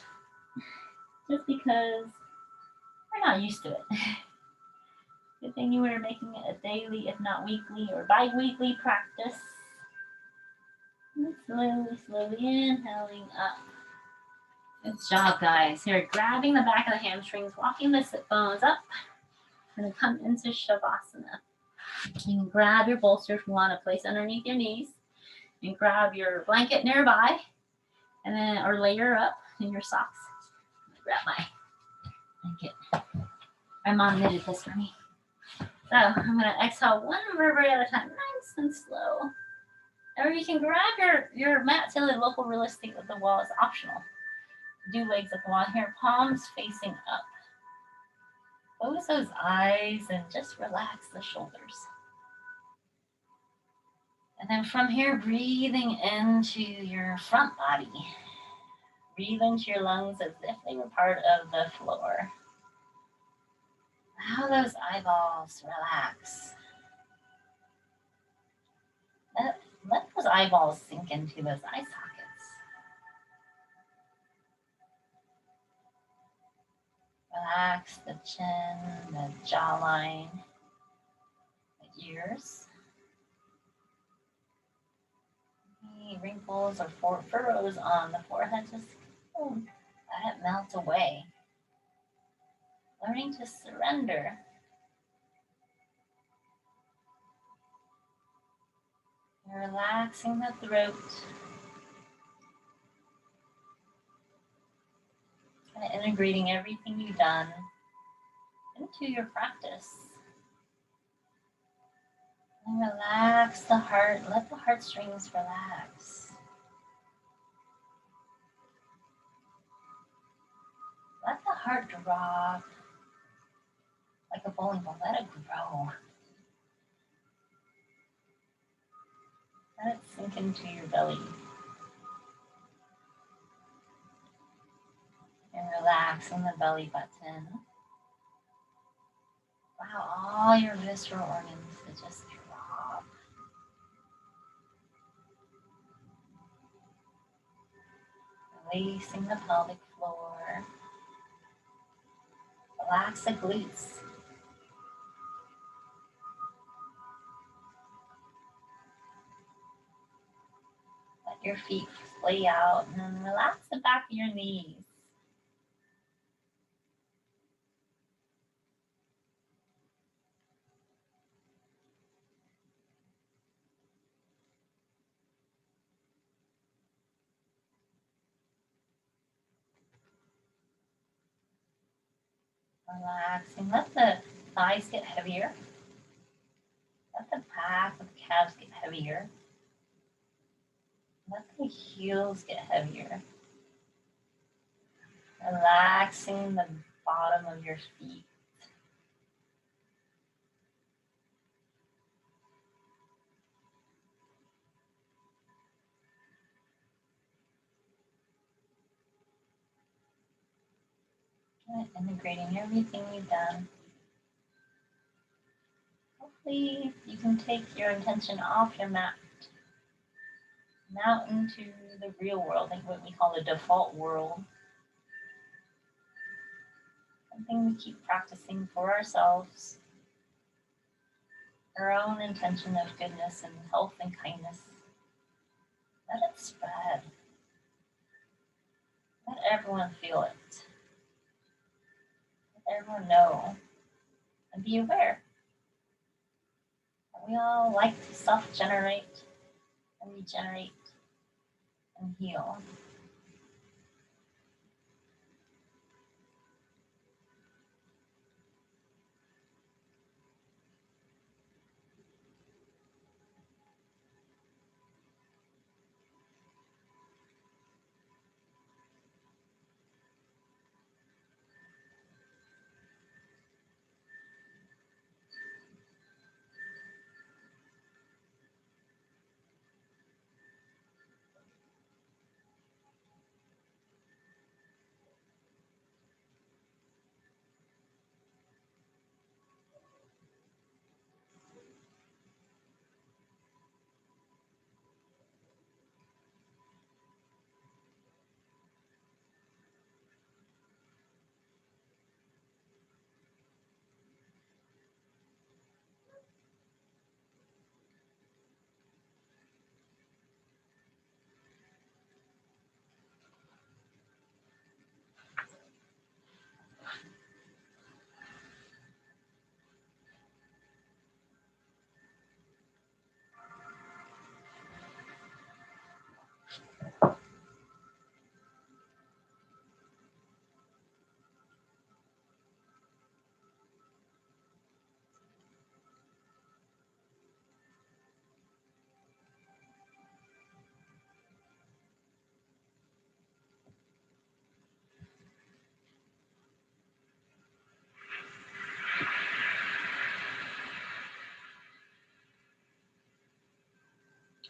just because we're not used to it. Good thing you were making it a daily, if not weekly or bi-weekly practice. And slowly inhaling up. Good job, guys. Here, grabbing the back of the hamstrings, walking the sit bones up. We're going to come into Shavasana. You can grab your bolster if you want to place underneath your knees. And grab your blanket nearby, and then or layer up in your socks. Grab my blanket. My mom knitted this for me. So I'm going to exhale one vertebrae at a time, nice and slow. Or you can grab your mat till the local real estate of the wall is optional. Do legs at the wall here, palms facing up. Close those eyes and just relax the shoulders. And then from here, breathing into your front body. Breathe into your lungs as if they were part of the floor. Allow those eyeballs to relax. Let those eyeballs sink into those eye sockets. Relax the chin, the jawline, the ears. Any wrinkles or furrows on the forehead, just let it melt away. Learning to surrender. You're relaxing the throat. Kind of integrating everything you've done into your practice. And relax the heart. Let the heartstrings relax. Let the heart drop like a bowling ball. Let it grow. Let it sink into your belly. And relaxing the belly button. Allow all your visceral organs to just drop. Releasing the pelvic floor. Relax the glutes. Let your feet splay out and then relax the back of your knees. Relaxing. Let the thighs get heavier. Let the back of the calves get heavier. Let the heels get heavier. Relaxing the bottom of your feet. Integrating everything you've done. Hopefully you can take your intention off your mat and out into the real world, like what we call the default world. Something we keep practicing for ourselves. Our own intention of goodness and health and kindness. Let it spread. Let everyone feel it. Let everyone know and be aware that we all like to self-generate and regenerate and heal.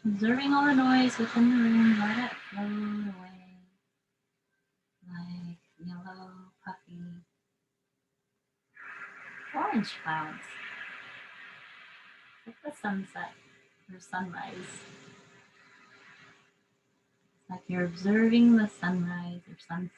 Observing all the noise within the room, let it float away like yellow, puffy, orange clouds, like the sunset or sunrise. It's like you're observing the sunrise or sunset.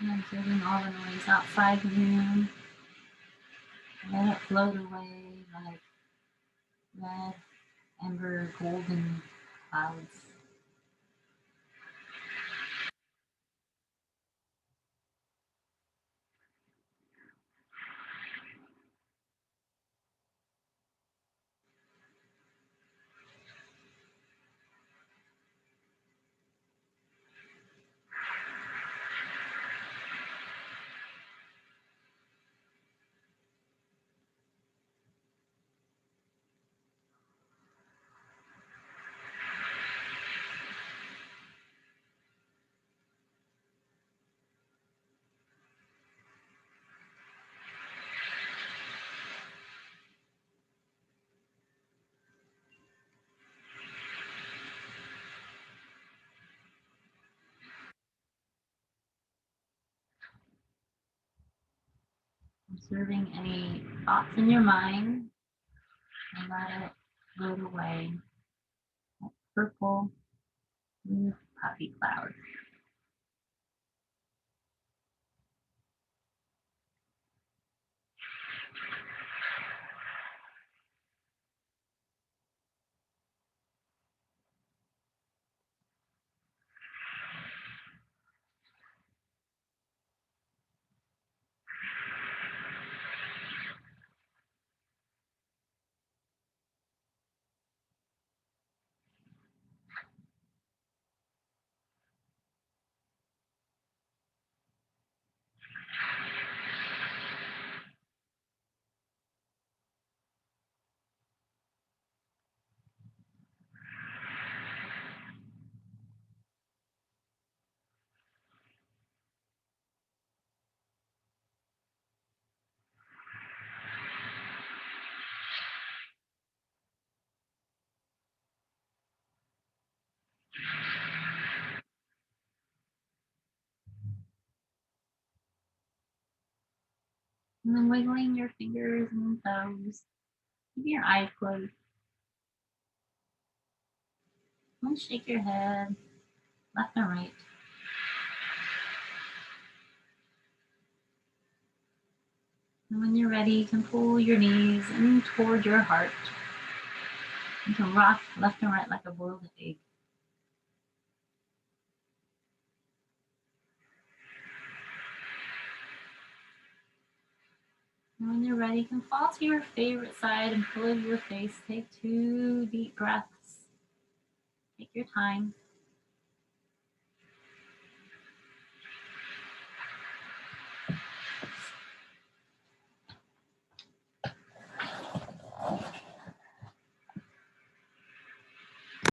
And observing all the noise outside the room. Let it float away like red, amber, golden clouds. Observing any thoughts in your mind and let it float away like purple Puffy cloud. And then wiggling your fingers and toes. Keep your eyes closed. And shake your head left and right. And when you're ready, you can pull your knees in toward your heart. You can rock left and right like a boiled egg. And when you're ready, you can fall to your favorite side and pillow your face. Take 2 deep breaths. Take your time.